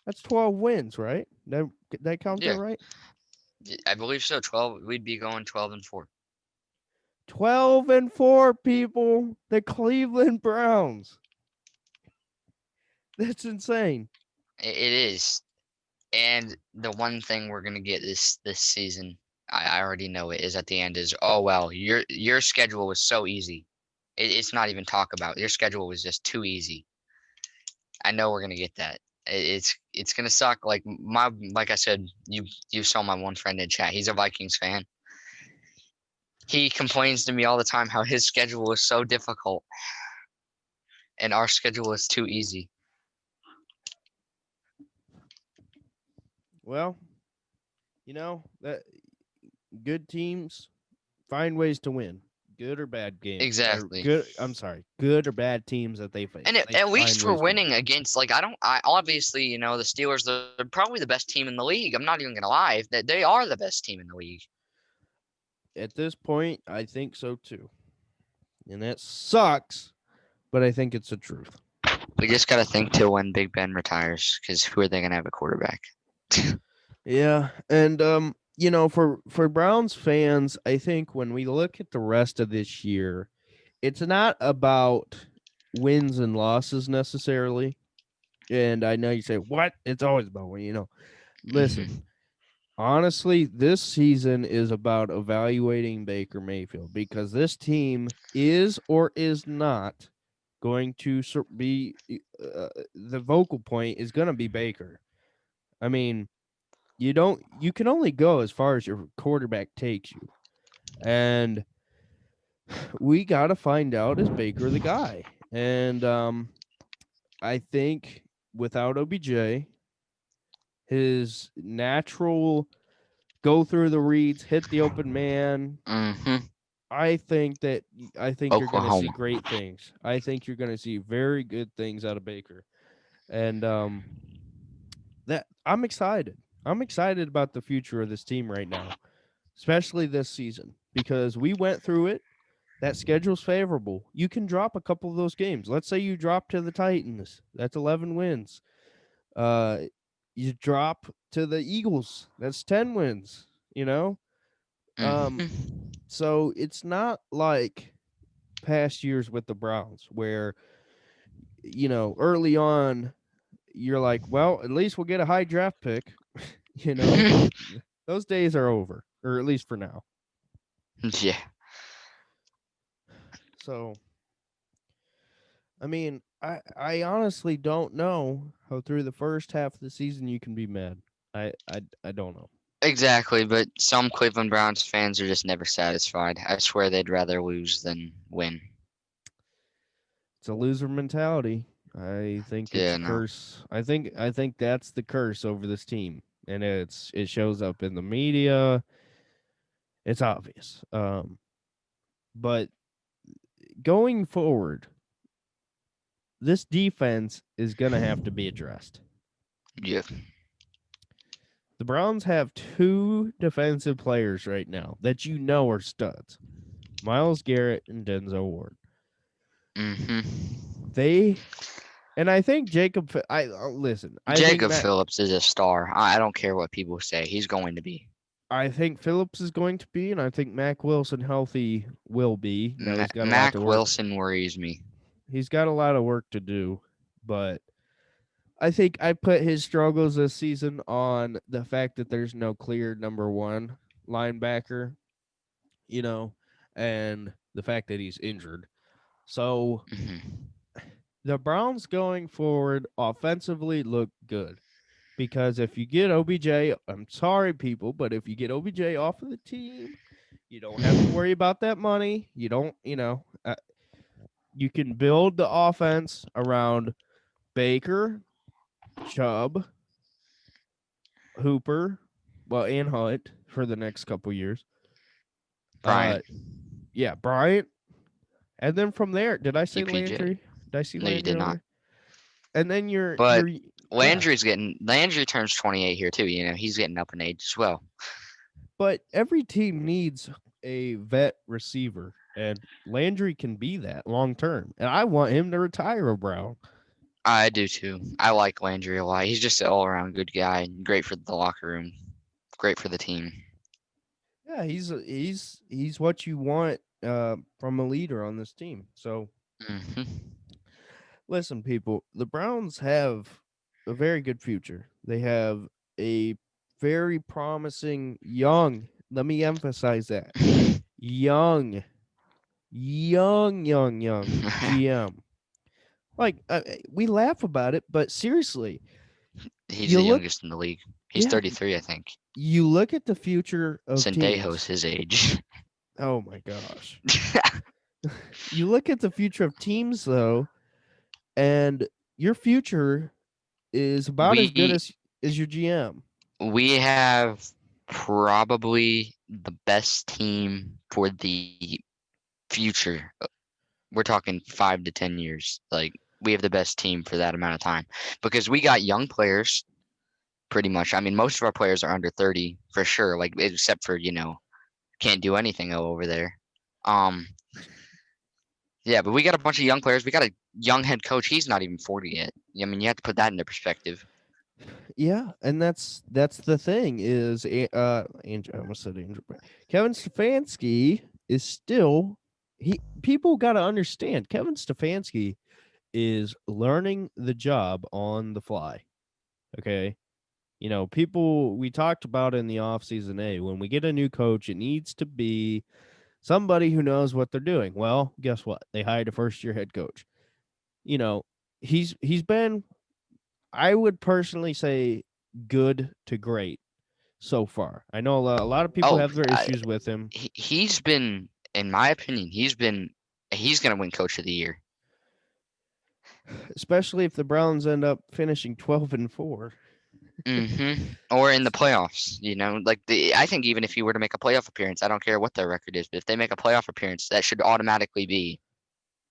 Speaker 1: that's 12 wins, right? That count that
Speaker 2: Yeah,
Speaker 1: right?
Speaker 2: I believe so. 12. We'd be going 12-4.
Speaker 1: 12-4, people. The Cleveland Browns. That's insane.
Speaker 2: It is. And the one thing we're gonna get this season, I already know it, is at the end is, oh well, your schedule was so easy. It's not even talk about. Your schedule was just too easy. I know we're gonna get that. It's gonna suck. Like I said, you saw my one friend in chat. He's a Vikings fan. He complains to me all the time how his schedule is so difficult and our schedule is too easy.
Speaker 1: Well, that good teams find ways to win. Good or bad games, or
Speaker 2: Exactly.
Speaker 1: good. I'm sorry, good or bad teams that they face.
Speaker 2: And
Speaker 1: They
Speaker 2: at
Speaker 1: find
Speaker 2: least we're
Speaker 1: ways to win.
Speaker 2: winning against like I obviously the Steelers they're probably the best team in the league. I'm not even gonna lie that they are the best team in the league.
Speaker 1: At this point, I think so too, and that sucks, but I think it's the truth.
Speaker 2: We just gotta think till when Big Ben retires, because who are they gonna have a quarterback?
Speaker 1: Yeah, and for Browns fans, I think when we look at the rest of this year, it's not about wins and losses necessarily. And I know you say, "What? It's always about win." Listen,
Speaker 2: Hmm.
Speaker 1: honestly, this season is about evaluating Baker Mayfield because this team is or is not going to be the vocal point is going to be Baker. I mean, you can only go as far as your quarterback takes you. And we got to find out, is Baker the guy? And I think without OBJ, his natural go through the reads, hit the open man.
Speaker 2: Hmm.
Speaker 1: I think you're going to see
Speaker 2: Oklahoma.
Speaker 1: great things. I think you're going to see very good things out of Baker, and that I'm excited. I'm excited about the future of this team right now, especially this season because we went through it. That schedule's favorable. You can drop a couple of those games. Let's say you drop to the Titans. That's 11 wins. Uh, you drop to the Eagles. That's 10 wins. You know, um,
Speaker 2: Hmm.
Speaker 1: so it's not like past years with the Browns where early on you're like, well, at least we'll get a high draft pick. you know, those days are over, or at least for now.
Speaker 2: Yeah,
Speaker 1: So, I mean, I honestly don't know how through the first half of the season you can be mad. I don't know.
Speaker 2: exactly. But some Cleveland Browns fans are just never satisfied. I swear they'd rather lose than win.
Speaker 1: It's a loser mentality. I think it's
Speaker 2: Yeah,
Speaker 1: a
Speaker 2: no.
Speaker 1: curse. I think that's the curse over this team, and it shows up in the media. It's obvious. But going forward, this defense is gonna have to be addressed.
Speaker 2: Yeah.
Speaker 1: The Browns have two defensive players right now that are studs: Miles Garrett and Denzel Ward.
Speaker 2: Hmm.
Speaker 1: They and I think Jacob. Listen. I think
Speaker 2: Jacob
Speaker 1: Matt.
Speaker 2: Phillips is a star. I don't care what people say. He's going to be.
Speaker 1: I think Phillips is going to be, and I think Mac Wilson healthy will be. Now he's got a lot to
Speaker 2: Mac
Speaker 1: work.
Speaker 2: Wilson worries me.
Speaker 1: He's got a lot of work to do, but I think I put his struggles this season on the fact that there's no clear number one linebacker, you know, and the fact that he's injured. So
Speaker 2: Hmm.
Speaker 1: the Browns going forward offensively look good because if you get OBJ, I'm sorry, people, but if you get OBJ off of the team, you don't have to worry about that money. You don't, you can build the offense around Baker, Chubb, Hooper, well, and Hunt for the next couple years.
Speaker 2: Bryant.
Speaker 1: Uh, yeah, Bryant, and then from there, did I say
Speaker 2: EPJ.
Speaker 1: Landry? Did I see
Speaker 2: No, you
Speaker 1: Landry
Speaker 2: did
Speaker 1: over
Speaker 2: not.
Speaker 1: there? And then
Speaker 2: But
Speaker 1: yeah,
Speaker 2: Landry turns 28 here too. He's getting up in age as well.
Speaker 1: but every team needs a vet receiver, and Landry can be that long term. And I want him to retire a Brown.
Speaker 2: I do too. I like Landry a lot. He's just an all around good guy. Great for the locker room. Great for the team.
Speaker 1: Yeah, he's what you want from a leader on this team. So
Speaker 2: Hmm.
Speaker 1: listen, people, the Browns have a very good future. They have a very promising young. Let me emphasize that young GM. Like we laugh about it, but seriously,
Speaker 2: He's
Speaker 1: you
Speaker 2: the
Speaker 1: look,
Speaker 2: youngest in the league. He's
Speaker 1: yeah,
Speaker 2: 33, I think.
Speaker 1: you look at the future of
Speaker 2: Sendejo's
Speaker 1: teams.
Speaker 2: his age.
Speaker 1: Oh my gosh. You look at the future of teams though, and your future is about as good
Speaker 2: we
Speaker 1: as your GM.
Speaker 2: we have probably the best team for the future. We're talking 5 to 10 years. Like we have the best team for that amount of time because we got young players pretty much. I mean, most of our players are under 30 for sure. Like except for can't do anything over there. Um, yeah, but we got a bunch of young players. We got a young head coach. He's not even 40 yet. I mean, you have to put that into perspective.
Speaker 1: Yeah, and that's the thing is I almost said Andrew, Kevin Stefanski is still he people got to understand Kevin Stefanski is learning the job on the fly. Okay? People we talked about in the offseason when we get a new coach, it needs to be somebody who knows what they're doing. Well, guess what? They hired a first year head coach. You know, he's been I would personally say good to great so far. I know a lot of people
Speaker 2: Oh,
Speaker 1: have their issues with him,
Speaker 2: he's been, in my opinion, he's gonna win Coach of the Year.
Speaker 1: especially if the Browns end up finishing 12-4.
Speaker 2: Or in the playoffs, like I think even if you were to make a playoff appearance, I don't care what their record is, but if they make a playoff appearance, that should automatically be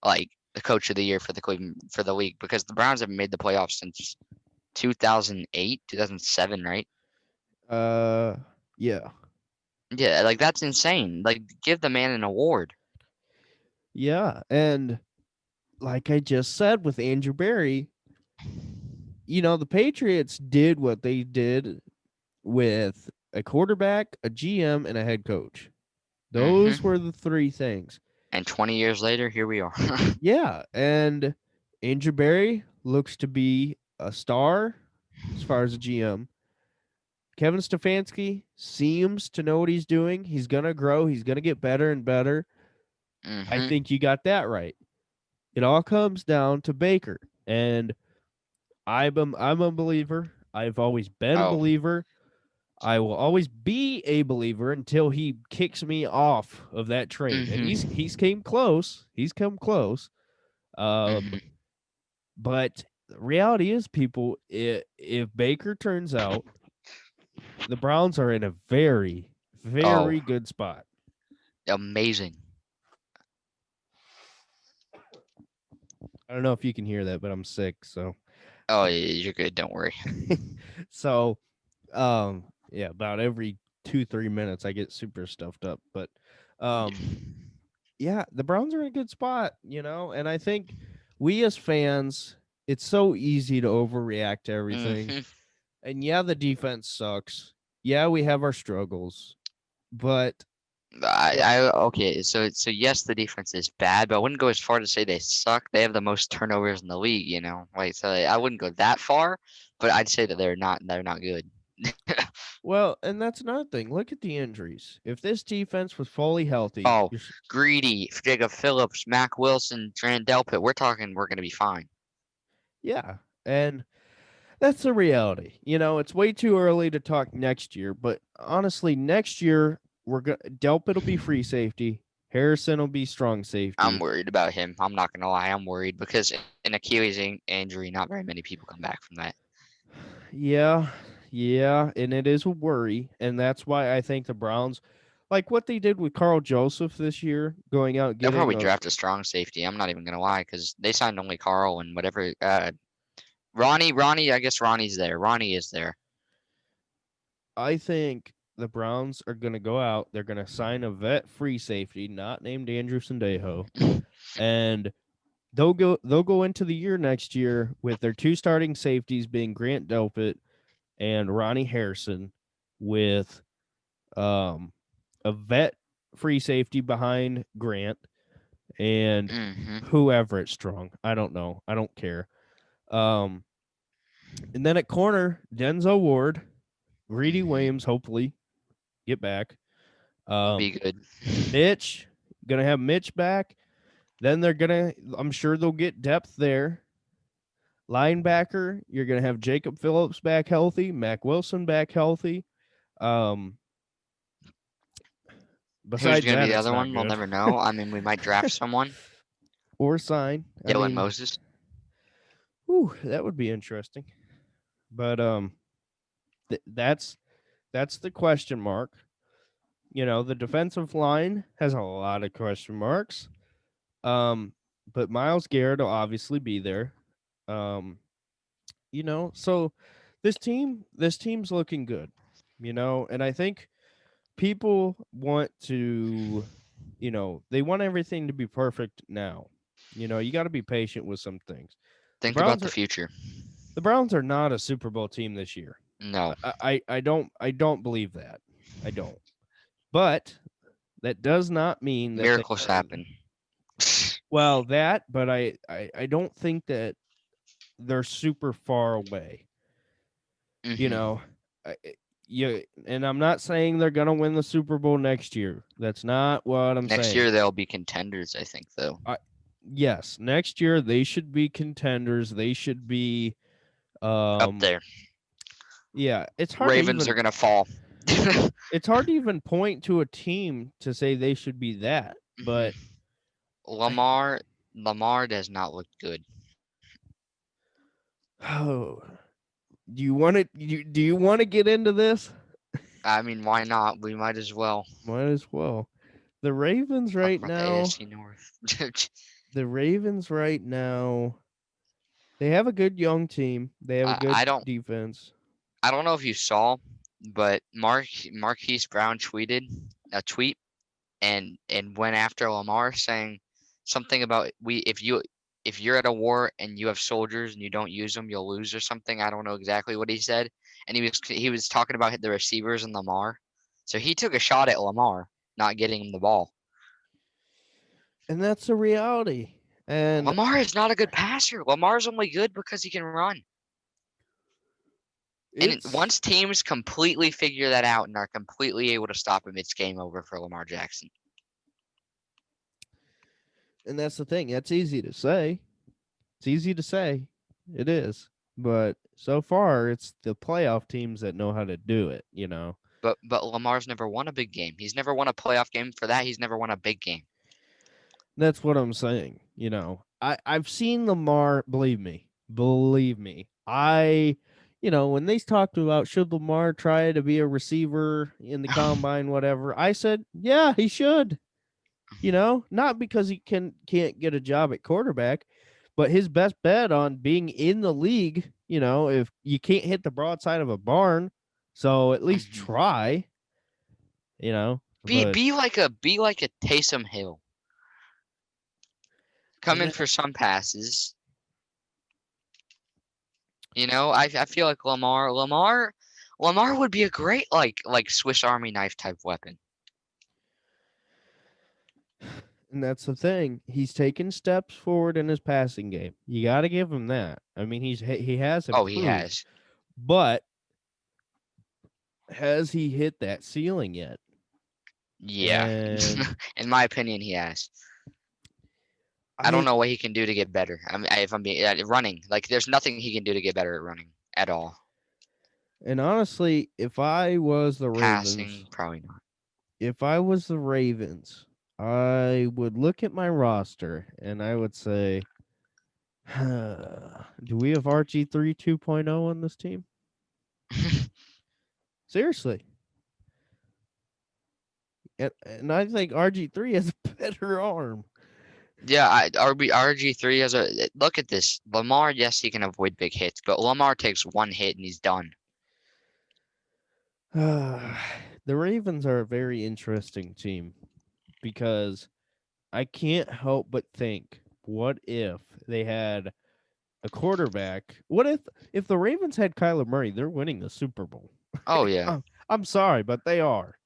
Speaker 2: like the Coach of the Year for the Cleveland for the league because the Browns haven't made the playoffs since 2008, 2007, right?
Speaker 1: Uh, yeah,
Speaker 2: Yeah, like that's insane. Like give the man an award.
Speaker 1: yeah, and like I just said with Andrew Berry, the Patriots did what they did with a quarterback, a GM, and a head coach. Those were
Speaker 2: hmm
Speaker 1: the three things.
Speaker 2: And 20 years later, here we are.
Speaker 1: Yeah, and Andrew Berry looks to be a star as far as a GM. Kevin Stefanski seems to know what he's doing. He's gonna grow. He's gonna get better and better. I
Speaker 2: hmm
Speaker 1: think you got that right. It all comes down to Baker, and I'm a believer. I've always been a
Speaker 2: Oh.
Speaker 1: believer. I will always be a believer until he kicks me off of that train. And he's
Speaker 2: hmm
Speaker 1: came close. He's come close. Um,
Speaker 2: hmm
Speaker 1: but the reality is, people, if Baker turns out, the Browns are in a very,
Speaker 2: Oh,
Speaker 1: very good spot.
Speaker 2: amazing.
Speaker 1: I don't know if you can hear that, but I'm sick, so
Speaker 2: Oh, yeah, you're good. Don't worry.
Speaker 1: so yeah, about every 2-3 minutes I get super stuffed up. But yeah, the Browns are in a good spot, and I think we as fans, it's so easy to overreact to everything.
Speaker 2: hmm
Speaker 1: And yeah, the defense sucks. Yeah, we have our struggles, but yeah,
Speaker 2: Okay, so yes, the defense is bad, but I wouldn't go as far to say they suck. They have the most turnovers in the league, Like so I wouldn't go that far, but I'd say that they're not good.
Speaker 1: well, and that's another thing. Look at the injuries. If this defense was fully healthy,
Speaker 2: Oh, Greedy, Jacob Phillips, Mac Wilson, Trent Delpit. We're gonna be fine.
Speaker 1: yeah, and that's the reality. It's way too early to talk next year, but honestly, next year we're going Delpit will be free safety, Harrison will be strong
Speaker 2: I'm
Speaker 1: safety.
Speaker 2: worried about him. I'm not gonna lie, I'm worried because an Achilles injury, not very many people come back from that.
Speaker 1: Yeah, yeah, and it is a worry, and that's why I think the Browns, like what they did with Carl Joseph this year, going out
Speaker 2: They'll
Speaker 1: getting
Speaker 2: probably
Speaker 1: a.
Speaker 2: draft a strong safety. I'm not even gonna lie because they signed only Carl and whatever. Ronnie. I guess Ronnie's there. Ronnie is there.
Speaker 1: I think the Browns are going to go out. They're going to sign a vet free safety, not named Andrew Sandejo, and they'll go into the year next year with their two starting safeties being Grant Delpit and Ronnie Harrison, with um a vet free safety behind Grant and
Speaker 2: hmm
Speaker 1: whoever it's strong. I don't know. I don't care. Um and then at corner, Denzel Ward, Greedy
Speaker 2: hmm
Speaker 1: Williams, hopefully get back.
Speaker 2: Be
Speaker 1: Um
Speaker 2: good.
Speaker 1: Mitch, gonna have Mitch back. Then I'm sure they'll get depth there. Linebacker, you're going to have Jacob Phillips back healthy, Mac Wilson back healthy. Um,
Speaker 2: Who's
Speaker 1: Besides
Speaker 2: going to be
Speaker 1: that,
Speaker 2: the
Speaker 1: it's
Speaker 2: other
Speaker 1: not
Speaker 2: one? We'll
Speaker 1: good.
Speaker 2: never know. I mean, we might draft someone.
Speaker 1: Or sign. I
Speaker 2: Dylan
Speaker 1: mean,
Speaker 2: Moses.
Speaker 1: whew, that would be interesting. But that's the question mark. The defensive line has a lot of question marks. But Miles Garrett will obviously be there. Um, so this team's looking good. And I think people want to, they want everything to be perfect now. You got to be patient with some things. The
Speaker 2: Think about
Speaker 1: Browns
Speaker 2: the
Speaker 1: are
Speaker 2: future.
Speaker 1: the Browns are not a Super Bowl team this year.
Speaker 2: No.
Speaker 1: I don't believe that. I don't. But that does not mean that they
Speaker 2: Miracles
Speaker 1: are.
Speaker 2: happen.
Speaker 1: Well, that, but I don't think that they're super far away. You
Speaker 2: hmm
Speaker 1: know, and I'm not saying they're gonna win the Super Bowl next year. That's not what I'm
Speaker 2: Next
Speaker 1: saying.
Speaker 2: year, they'll be contenders, I think, though.
Speaker 1: I Yes, next year they should be contenders. They should be.
Speaker 2: Up
Speaker 1: Um,
Speaker 2: there.
Speaker 1: yeah,
Speaker 2: Ravens are going to fall.
Speaker 1: it's hard to even point to a team to say they should be that.
Speaker 2: hmm
Speaker 1: But
Speaker 2: Lamar does not look good.
Speaker 1: oh, do you want to get into this?
Speaker 2: I mean, why not? We might as well
Speaker 1: Might as well. The Ravens
Speaker 2: talk
Speaker 1: right
Speaker 2: about the
Speaker 1: now.
Speaker 2: AFC North.
Speaker 1: The Ravens right now. They have a good young team. They have a
Speaker 2: I
Speaker 1: good
Speaker 2: don't
Speaker 1: defense.
Speaker 2: I don't know if you saw, but Marquise Brown tweeted a tweet and went after Lamar saying something about we if you're at a war and you have soldiers and you don't use them, you'll lose or something. I don't know exactly what he said, and he was talking about the receivers and Lamar. So he took a shot at Lamar not getting him the ball.
Speaker 1: And that's the reality. And
Speaker 2: Lamar is not a good passer. Lamar's only good because he can run. And
Speaker 1: it's
Speaker 2: once teams completely figure that out and are completely able to stop him, it's game over for Lamar Jackson.
Speaker 1: and that's the thing. That's easy to say. It's easy to say. It is. But so far it's the playoff teams that know how to do it.
Speaker 2: But Lamar's never won a big game. He's never won a playoff game. For that, he's never won a big game.
Speaker 1: That's what I'm saying. I've seen Lamar, believe me. Believe me. When they talked about should Lamar try to be a receiver in the combine, whatever, I said, yeah, he should. Not because he can't get a job at quarterback, but his best bet on being in the league, if you can't hit the broadside of a barn, so at least
Speaker 2: Mhm.
Speaker 1: try,
Speaker 2: Be
Speaker 1: but
Speaker 2: be like a be like a Taysom Hill. Come
Speaker 1: and
Speaker 2: in
Speaker 1: that,
Speaker 2: for some passes. I feel like Lamar would be a great like Swiss Army knife type weapon.
Speaker 1: and that's the thing. He's taken steps forward in his passing game. You got to give him that. I mean, he has
Speaker 2: Oh, he
Speaker 1: improved,
Speaker 2: has.
Speaker 1: but has he hit that ceiling yet?
Speaker 2: Yeah.
Speaker 1: And
Speaker 2: In my opinion, he has. I don't
Speaker 1: I
Speaker 2: know what he can do to get better. I mean, if I'm being running, like there's nothing he can do to get better at running at all.
Speaker 1: and honestly,
Speaker 2: Passing, probably not.
Speaker 1: if I was the Ravens, I would look at my roster and I would say, do we have RG3 2.0 on this team? Seriously. And I think RG3 has a better arm.
Speaker 2: Yeah, RG3 has a look at this. Lamar, yes, he can avoid big hits, but Lamar takes one hit and he's done.
Speaker 1: The Ravens are a very interesting team because I can't help but think, what if they had a quarterback? What if the Ravens had Kyler Murray? They're winning the Super Bowl.
Speaker 2: Oh yeah.
Speaker 1: I'm sorry, but they are.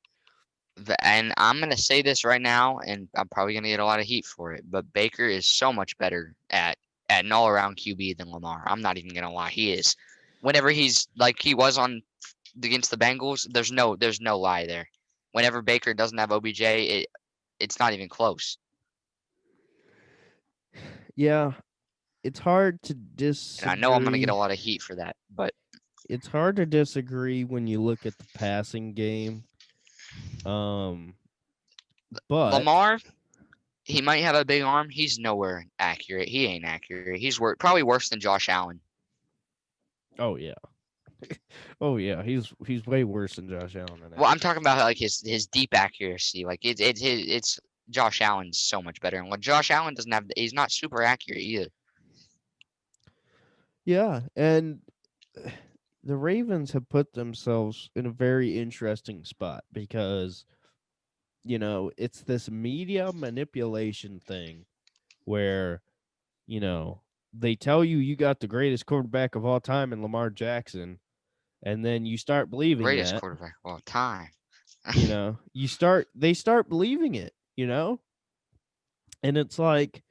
Speaker 2: And I'm gonna say this right now, and I'm probably gonna get a lot of heat for it, but Baker is so much better at an all-around QB than Lamar. I'm not even gonna lie, he is. Whenever he's like he was on against the Bengals, there's no lie there. Whenever Baker doesn't have OBJ, it's not even close.
Speaker 1: Yeah, it's hard to
Speaker 2: And I know I'm gonna get a
Speaker 1: disagree.
Speaker 2: lot of heat for that, but
Speaker 1: It's hard to disagree when you look at the passing game. Um, But
Speaker 2: Lamar, he might have a big arm. He's nowhere accurate. He ain't accurate. He's probably worse than Josh Allen.
Speaker 1: oh yeah, oh yeah, he's way worse than Josh Allen in
Speaker 2: Well, I'm talking
Speaker 1: accuracy.
Speaker 2: about like his deep accuracy. Like it's Josh Allen's so much better. And what Josh Allen doesn't have, he's not super accurate either.
Speaker 1: Yeah, and the Ravens have put themselves in a very interesting spot because it's this media manipulation thing where you know they tell you got the greatest quarterback of all time in Lamar Jackson, and then you start believing
Speaker 2: Greatest
Speaker 1: that.
Speaker 2: quarterback of all time.
Speaker 1: They start believing it, and it's like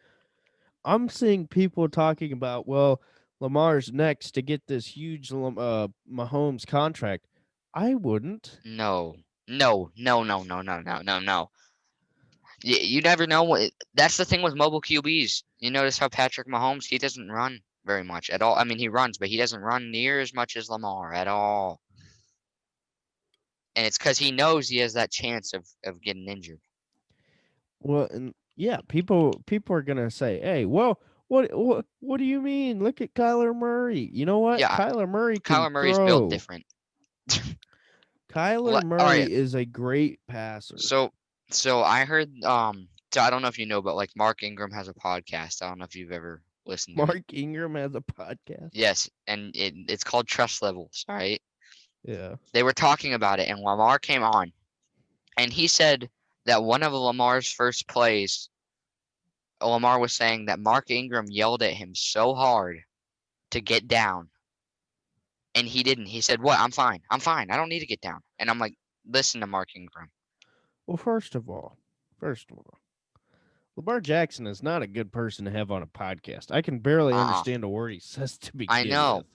Speaker 1: I'm seeing people talking about, well, Lamar's next to get this huge Mahomes contract. I wouldn't.
Speaker 2: No, no, no, no, no, no, no, no, no. You never know what. That's the thing with mobile QBs. You notice how Patrick Mahomes, he doesn't run very much at all. I mean, he runs, but he doesn't run near as much as Lamar at all. And it's because he knows he has that chance of getting injured.
Speaker 1: Well, and yeah, people are gonna say, hey, well, what do you mean? Look at Kyler Murray. You know what?
Speaker 2: Yeah,
Speaker 1: Kyler Murray can
Speaker 2: Kyler Murray's built
Speaker 1: throw.
Speaker 2: different.
Speaker 1: Kyler
Speaker 2: All right,
Speaker 1: Murray is a great passer.
Speaker 2: so I heard so I don't know if you know, but like Mark Ingram has a podcast. I don't know if you've ever listened to it.
Speaker 1: Mark Ingram has a podcast.
Speaker 2: Yes, and it's called Trust Levels. All right,
Speaker 1: Yeah.
Speaker 2: they were talking about it, and Lamar came on, and he said that one of Lamar's first plays, Lamar was saying that Mark Ingram yelled at him so hard to get down, and he didn't. He said, "What? I'm fine. I'm fine. I don't need to get down." And I'm like, "Listen to Mark Ingram.
Speaker 1: Well, first of all, Lamar Jackson is not a good person to have on a podcast. I can barely
Speaker 2: Uh-uh.
Speaker 1: understand a word he says to
Speaker 2: I
Speaker 1: begin
Speaker 2: know.
Speaker 1: with.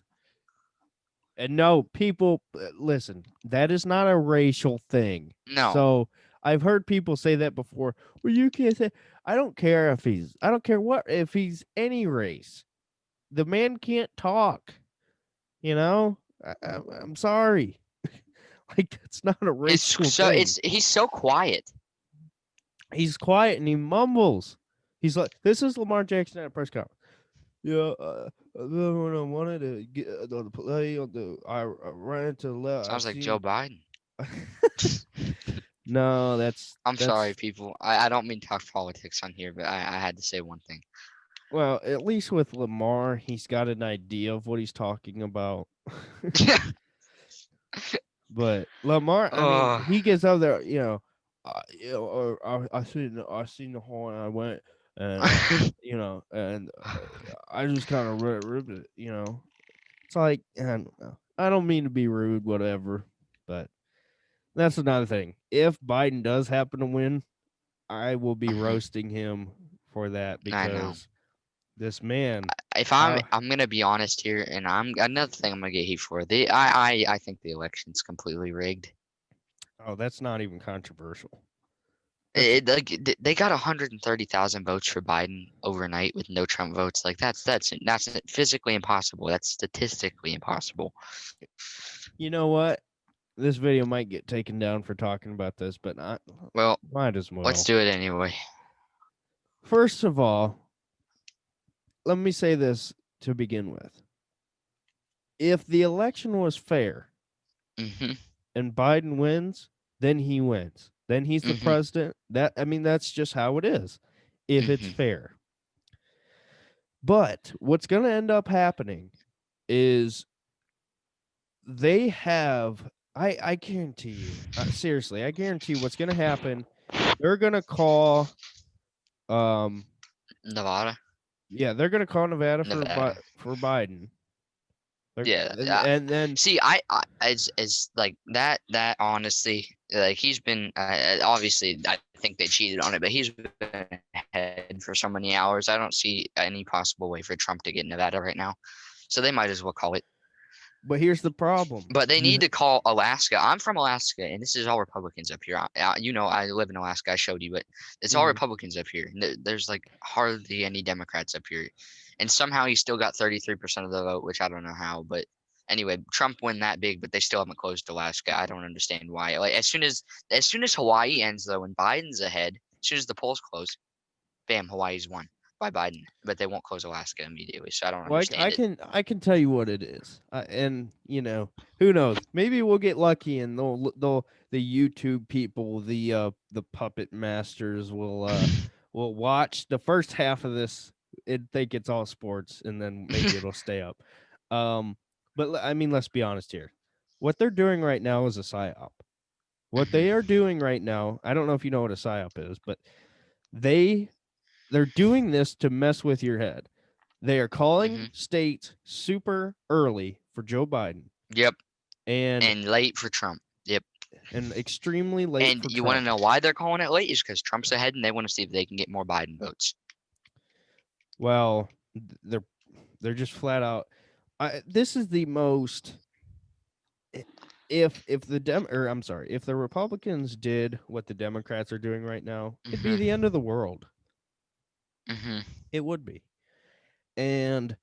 Speaker 1: And no, people, listen, that is not a racial thing.
Speaker 2: No,
Speaker 1: So I've heard people say that before. Well, you can't say, I don't care what, if he's any race. The man can't talk, you know? I'm sorry. Like, that's not a racial thing.
Speaker 2: he's so quiet.
Speaker 1: He's quiet and he mumbles. He's like, this is Lamar Jackson at a press conference. Yeah, when I wanted to get the play on I ran to the left. I
Speaker 2: Sounds like Joe
Speaker 1: seen.
Speaker 2: Biden.
Speaker 1: No,
Speaker 2: I'm sorry,
Speaker 1: that's
Speaker 2: people. I don't mean to talk politics on here, but I had to say one thing.
Speaker 1: well, at least with Lamar, he's got an idea of what he's talking about. But Lamar, I mean,
Speaker 2: Oh,
Speaker 1: he gets out there, I seen the horn, I went and I just kind of ripped it, It's like, I don't know. I don't mean to be rude, whatever, but that's another thing. If Biden does happen to win, I will be
Speaker 2: mhm,
Speaker 1: roasting him for that
Speaker 2: I know.
Speaker 1: because this man,
Speaker 2: If
Speaker 1: how
Speaker 2: I'm gonna be honest here, and I'm another thing I'm gonna get heat for. I think the election's completely rigged.
Speaker 1: oh, that's not even controversial. That's
Speaker 2: They got 130,000 votes for Biden overnight with no Trump votes. Like that's physically impossible. That's statistically impossible.
Speaker 1: you know what? This video might get taken down for talking about this, but I
Speaker 2: Well,
Speaker 1: might as
Speaker 2: let's
Speaker 1: well.
Speaker 2: do it anyway.
Speaker 1: First of all, let me say this to begin with. If the election was fair
Speaker 2: Mhm.
Speaker 1: and Biden wins, then he wins. Then he's the
Speaker 2: Mhm.
Speaker 1: president. That's just how it is. If it's
Speaker 2: Mhm.
Speaker 1: fair. But what's going to end up happening is they have I guarantee you. Seriously, I guarantee what's going to happen. They're going to call um
Speaker 2: Nevada.
Speaker 1: yeah, they're going to call Nevada
Speaker 2: Nevada.
Speaker 1: for Biden.
Speaker 2: Yeah.
Speaker 1: And then
Speaker 2: See, I as like that honestly, like he's been obviously I think they cheated on it, but he's been ahead for so many hours. I don't see any possible way for Trump to get Nevada right now. So they might as well call it.
Speaker 1: but here's the problem.
Speaker 2: But they need to call Alaska. I'm from Alaska, and this is all Republicans up here. You know, I live in Alaska. I showed you, but it's all
Speaker 1: Mhm.
Speaker 2: Republicans up here. There's like hardly any Democrats up here, and somehow he still got 33% of the vote, which I don't know how, but Anyway, Trump win that big, but they still haven't closed Alaska. I don't understand why. Like as soon as Hawaii ends though, and Biden's ahead, as soon as the polls close, bam, Hawaii's won by Biden, but they won't close Alaska immediately. So I don't
Speaker 1: Well,
Speaker 2: understand it.
Speaker 1: I can tell you what it is, and who knows? Maybe we'll get lucky, and they'll the YouTube people, the puppet masters will watch the first half of this and think it's all sports, and then maybe it'll stay up. I mean, let's be honest here. What they're doing right now is a psyop. What they are
Speaker 2: hmm
Speaker 1: doing right now, I don't know if you know what a psyop is, but they they're doing this to mess with your head. They are calling
Speaker 2: hmm
Speaker 1: states super early for Joe Biden
Speaker 2: Yep,
Speaker 1: and
Speaker 2: and late for Trump. Yep,
Speaker 1: extremely late
Speaker 2: and
Speaker 1: for
Speaker 2: you want to
Speaker 1: Trump.
Speaker 2: know why they're calling it late? Is because Trump's ahead, and they want to see if they can get more Biden votes.
Speaker 1: Well, they're just flat out. This is the most. If the I'm sorry, if the Republicans did what the Democrats are doing right now, it'd be
Speaker 2: hmm
Speaker 1: the end of the world.
Speaker 2: hmm
Speaker 1: It would be. And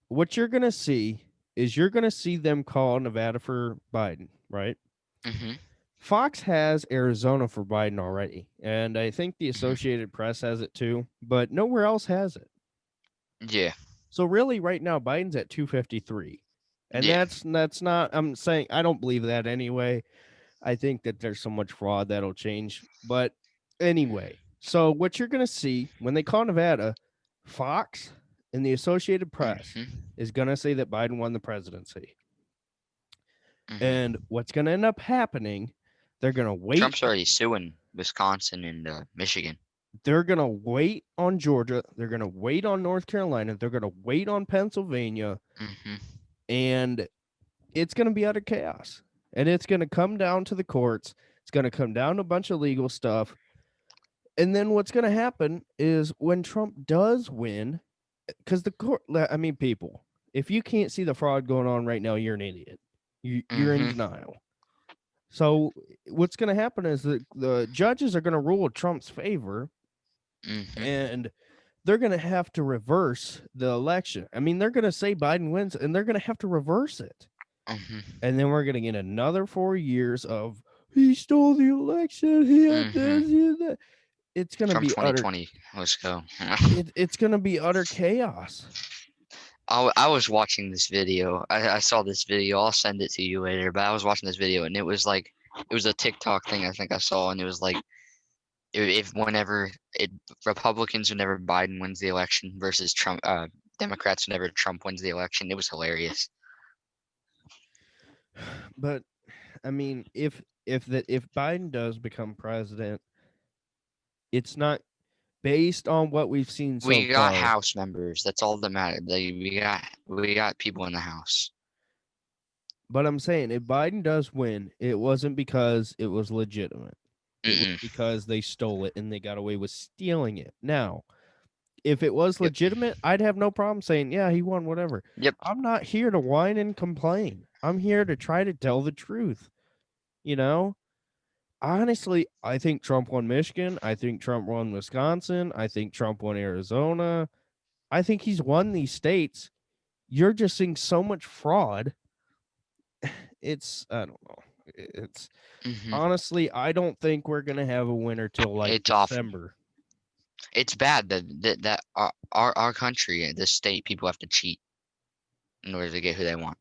Speaker 1: what you're gonna see is you're gonna see them call Nevada for Biden, right?
Speaker 2: hmm
Speaker 1: Fox has Arizona for Biden already, and I think the
Speaker 2: hmm
Speaker 1: Associated Press has it too, but nowhere else has it.
Speaker 2: Yeah,
Speaker 1: So really, right now, Biden's at 253, and
Speaker 2: yeah.
Speaker 1: that's not. I'm saying I don't believe that anyway. I think that there's so much fraud that'll change. But anyway, so what you're gonna see when they call Nevada, Fox and the Associated Press
Speaker 2: hmm
Speaker 1: is gonna say that Biden won the presidency, and
Speaker 2: hmm
Speaker 1: what's gonna end up happening? They're gonna wait
Speaker 2: Trump's already suing Wisconsin and Michigan.
Speaker 1: they're going to wait on Georgia. They're going to wait on North Carolina. They're going to wait on Pennsylvania.
Speaker 2: hmm
Speaker 1: And it's going to be utter chaos. And it's going to come down to the courts. It's going to come down to a bunch of legal stuff. And then what's going to happen is when Trump does win, because the court, I mean, people, if you can't see the fraud going on right now, you're an idiot. You're in
Speaker 2: hmm
Speaker 1: denial. So what's going to happen is that the judges are going to rule Trump's favor,
Speaker 2: hmm
Speaker 1: and they're going to have to reverse the election. I mean, they're going to say Biden wins and they're going to have to reverse it.
Speaker 2: hmm
Speaker 1: And then we're going to get another 4 years of he stole the election. He had
Speaker 2: hmm
Speaker 1: this, he had that. It's going to
Speaker 2: Trump
Speaker 1: be utter
Speaker 2: 2020. Let's go.
Speaker 1: it's going to be utter chaos.
Speaker 2: I was watching this video. I saw this video. I'll send it to you later. But I was watching this video, and it was like it was a TikTok thing I think I saw, and it was like if whenever Republicans whenever Biden wins the election versus Trump, Democrats whenever Trump wins the election. It was hilarious.
Speaker 1: But I mean, if Biden does become president, it's not based on what we've seen so
Speaker 2: We got
Speaker 1: far.
Speaker 2: House members. That's all that mattered. We got people in the House.
Speaker 1: But I'm saying if Biden does win, it wasn't because it was legitimate. It was
Speaker 2: Mm-mm.
Speaker 1: because they stole it and they got away with stealing it. Now, if it was
Speaker 2: Yep.
Speaker 1: legitimate, I'd have no problem saying, yeah, he won, whatever.
Speaker 2: Yep.
Speaker 1: I'm not here to whine and complain. I'm here to try to tell the truth. You know, honestly, I think Trump won Michigan. I think Trump won Wisconsin. I think Trump won Arizona. I think he's won these states. You're just seeing so much fraud. I don't know. It's
Speaker 2: hmm
Speaker 1: honestly, I don't think we're gonna have a winner till like
Speaker 2: It's awful.
Speaker 1: December.
Speaker 2: It's bad that our country, this state, people have to cheat in order to get who they want.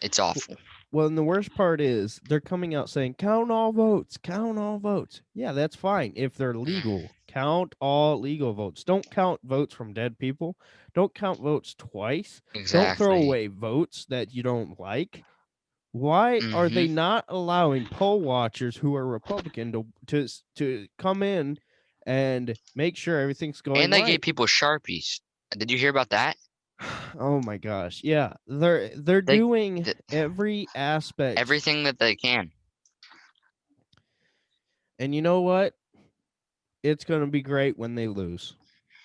Speaker 2: It's awful.
Speaker 1: Well, and the worst part is they're coming out saying count all votes, count all votes. Yeah, that's fine if they're
Speaker 2: Mm,
Speaker 1: legal. Count all legal votes. Don't count votes from dead people. Don't count votes twice. Don't throw
Speaker 2: exactly.
Speaker 1: away votes that you don't like. Why are
Speaker 2: hmm
Speaker 1: they not allowing poll watchers who are Republican to come in and make sure everything's going
Speaker 2: And they gave
Speaker 1: right?
Speaker 2: people Sharpies. Did you hear about that?
Speaker 1: Oh my gosh. Yeah, they're
Speaker 2: They
Speaker 1: doing
Speaker 2: th-
Speaker 1: every aspect.
Speaker 2: everything that they can.
Speaker 1: And you know what? It's going to be great when they lose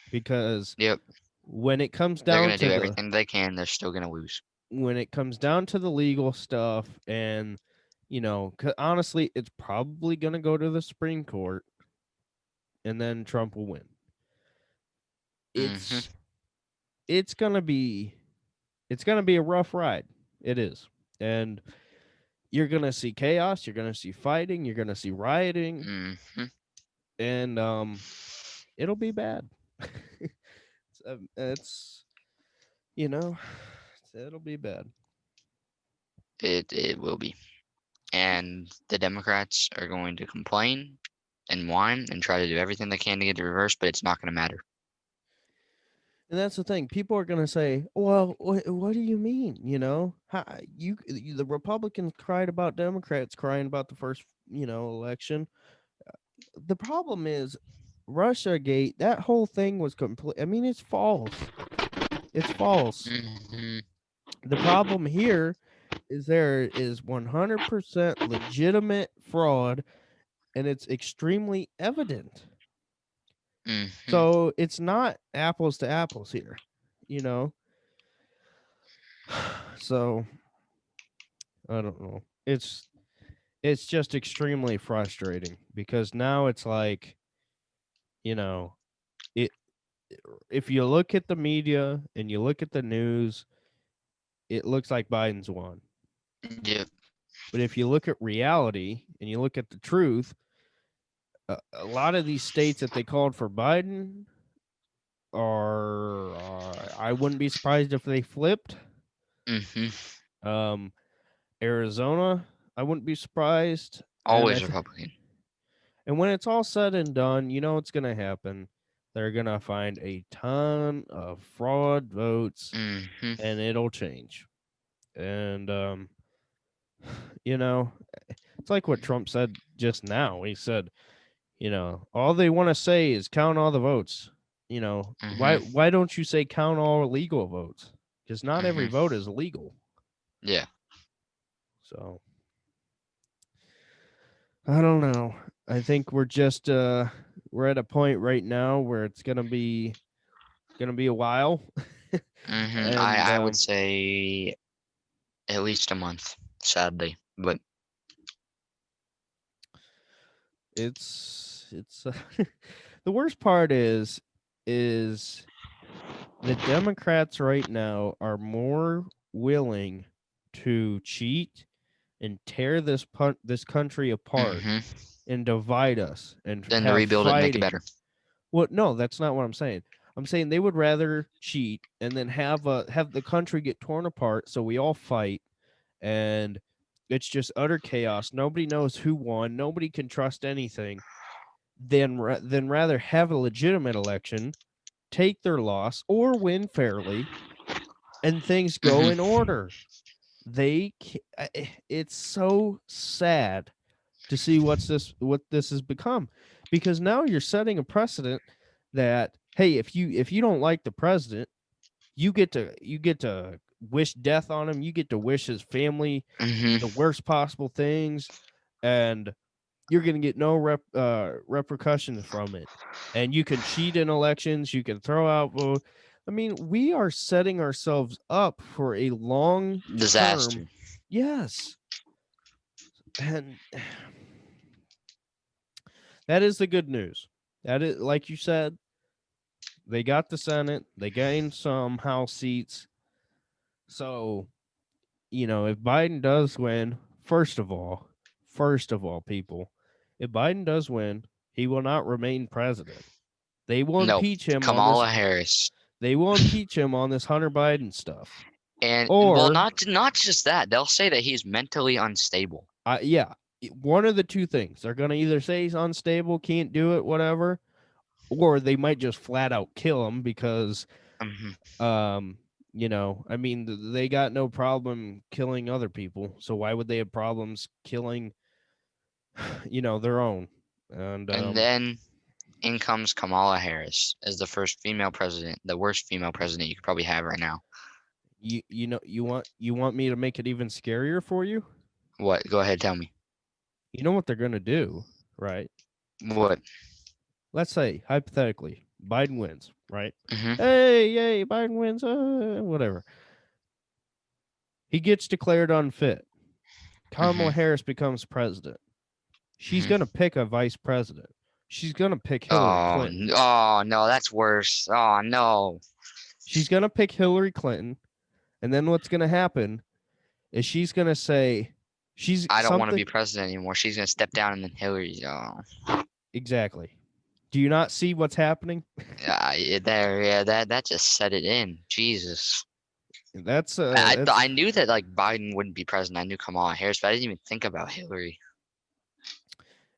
Speaker 1: because
Speaker 2: Yep.
Speaker 1: when it comes
Speaker 2: They're
Speaker 1: down
Speaker 2: gonna
Speaker 1: to
Speaker 2: do
Speaker 1: the
Speaker 2: everything they can. They're still gonna lose.
Speaker 1: legal stuff and honestly, it's probably going to go to the Supreme Court and then Trump will win.
Speaker 2: hmm
Speaker 1: It's it's going to be It's going to be a rough ride. It is. And you're going to see chaos, you're going to see fighting, you're going to see rioting,
Speaker 2: Hmm.
Speaker 1: and it'll be bad. It's you know, it'll be bad.
Speaker 2: It will be. And the Democrats are going to complain and whine and try to do everything they can to get it reversed, but it's not going to matter.
Speaker 1: And that's the thing. People are going to say, "Well, what do you mean? You know, how, the Republicans cried about Democrats crying about the first, election. The problem is Russia Gate. That whole thing was complete. I mean, it's false. It's false.
Speaker 2: Hmm.
Speaker 1: The problem here is there is 100% legitimate fraud, and it's extremely evident.
Speaker 2: Hmm.
Speaker 1: So it's not apples to apples here, you know. So I don't know. It's just extremely frustrating because now it's like, you know, it if you look at the media and you look at the news, it looks like Biden's won.
Speaker 2: Yep.
Speaker 1: But if you look at reality and you look at the truth, a lot of these states that they called for Biden are I wouldn't be surprised if they flipped.
Speaker 2: Hmm.
Speaker 1: Um, Arizona, I wouldn't be surprised. And
Speaker 2: Always Republican.
Speaker 1: and when it's all said and done, you know what's gonna happen. They're gonna find a ton of fraud votes,
Speaker 2: Hmm.
Speaker 1: and it'll change. And you know, it's like what Trump said just now. He said, all they want to say is count all the votes. Why
Speaker 2: Hmm.
Speaker 1: why don't you say count all illegal votes? Because not every
Speaker 2: Hmm.
Speaker 1: vote is illegal.
Speaker 2: Yeah.
Speaker 1: So I don't know. I think we're at a point right now where it's gonna be a while.
Speaker 2: I
Speaker 1: And
Speaker 2: I would say at least a month, sadly. But
Speaker 1: it's the worst part is the Democrats right now are more willing to cheat and tear this country apart
Speaker 2: hmm
Speaker 1: and divide us and
Speaker 2: then to
Speaker 1: have
Speaker 2: rebuild it and make it
Speaker 1: fighting.
Speaker 2: better.
Speaker 1: Well, no, that's not what I'm saying. I'm saying they would rather cheat and then have the country get torn apart so we all fight, and it's just utter chaos. Nobody knows who won. Nobody can trust anything. Than rather have a legitimate election, take their loss or win fairly, and things go
Speaker 2: Hmm.
Speaker 1: in order. It's so sad to see what this has become, because now you're setting a precedent that, hey, if you don't like the president, you get to wish death on him, you get to wish his family
Speaker 2: Hmm.
Speaker 1: the worst possible things, and you're going to get no repercussions from it. And you can cheat in elections, you can throw out vote. I mean, we are setting ourselves up for a long term.
Speaker 2: Disaster.
Speaker 1: Yes. And that is the good news. That is, like you said, they got the Senate, they gained some House seats. So, if Biden does win, first of all, people, if Biden does win, he will not remain president. They will
Speaker 2: No,
Speaker 1: impeach him on this.
Speaker 2: Kamala Harris.
Speaker 1: They will impeach him on this Hunter Biden stuff.
Speaker 2: And well,
Speaker 1: Or,
Speaker 2: not just that. They'll say that he's mentally unstable.
Speaker 1: yeah, one of the two things. They're going to either say he's unstable, can't do it, whatever, or they might just flat out kill him because,
Speaker 2: Hmm.
Speaker 1: I mean, they got no problem killing other people. So why would they have problems killing, their own? And
Speaker 2: And then in comes Kamala Harris as the first female president, the worst female president you could probably have right now.
Speaker 1: you want me to make it even scarier for you?
Speaker 2: What? Go ahead, tell me.
Speaker 1: You know what they're going to do, right?
Speaker 2: What?
Speaker 1: Let's say hypothetically Biden wins, right?
Speaker 2: Hmm.
Speaker 1: Hey, yay, Biden wins, whatever. He gets declared unfit.
Speaker 2: Hmm.
Speaker 1: Kamala Harris becomes president. She's
Speaker 2: Hmm.
Speaker 1: going to pick a vice president. She's going to pick Hillary
Speaker 2: Oh,
Speaker 1: Clinton.
Speaker 2: oh no, that's worse. Oh no.
Speaker 1: She's going to pick Hillary Clinton, And then what's going to happen is she's going to say, she's
Speaker 2: I don't want to
Speaker 1: something.
Speaker 2: be president anymore. She's gonna step down, and then Hillary's. Oh,
Speaker 1: Exactly. Do you not see what's happening?
Speaker 2: yeah, that just set it in. Jesus.
Speaker 1: That's
Speaker 2: I knew that like Biden wouldn't be president. I knew Kamala Harris, but I didn't even think about Hillary.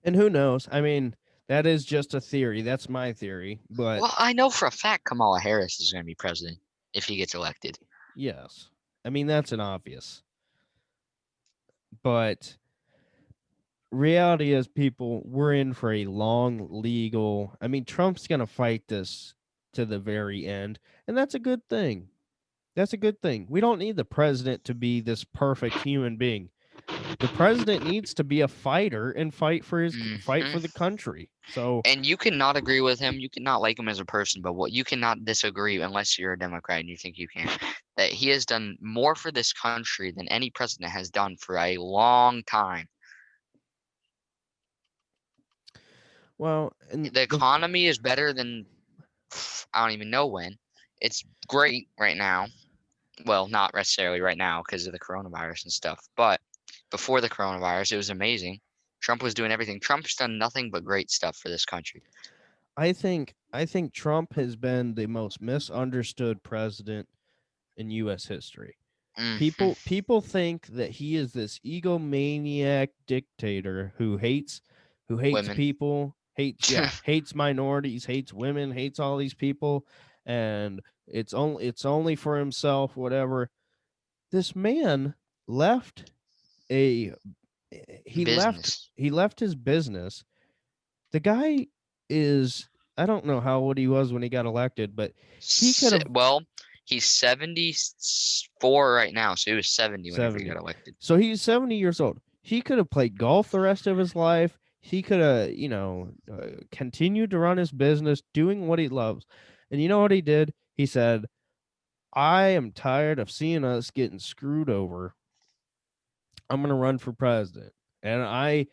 Speaker 1: and who knows? I mean, that is just a theory. That's my theory, but
Speaker 2: Well, I know for a fact Kamala Harris is going to be president if he gets elected.
Speaker 1: yes. I mean, that's an obvious. But reality is, people, we're in for a long legal. I mean, Trump's going to fight this to the very end, and that's a good thing. That's a good thing. We don't need the president to be this perfect human being. The president needs to be a fighter and fight
Speaker 2: Hmm.
Speaker 1: for the country. So,
Speaker 2: And you cannot agree with him. You cannot like him as a person, but what you cannot disagree unless you're a Democrat and you think you can. That he has done more for this country than any president has done for a long time.
Speaker 1: well, and
Speaker 2: The economy is better than I don't even know when. It's great right now. Well, not necessarily right now because of the coronavirus and stuff, but before the coronavirus, it was amazing. Trump was doing everything. Trump's done nothing but great stuff for this country.
Speaker 1: I think Trump has been the most misunderstood president in US history.
Speaker 2: Hmm.
Speaker 1: People think that he is this egomaniac dictator who hates
Speaker 2: Women.
Speaker 1: people, hates minorities, hates women, hates all these people, and it's only for himself, whatever. This man left a he left
Speaker 2: Business.
Speaker 1: he left his business. The guy is, I don't know how old he was when he got elected, but he could have
Speaker 2: Well, he's 74 right now, so he was 70 whenever he got
Speaker 1: 70.
Speaker 2: elected.
Speaker 1: So he's 70 years old. He could have played golf the rest of his life. He could have, continued to run his business doing what he loves. And you know what he did? He said, I am tired of seeing us getting screwed over. I'm going to run for president. And I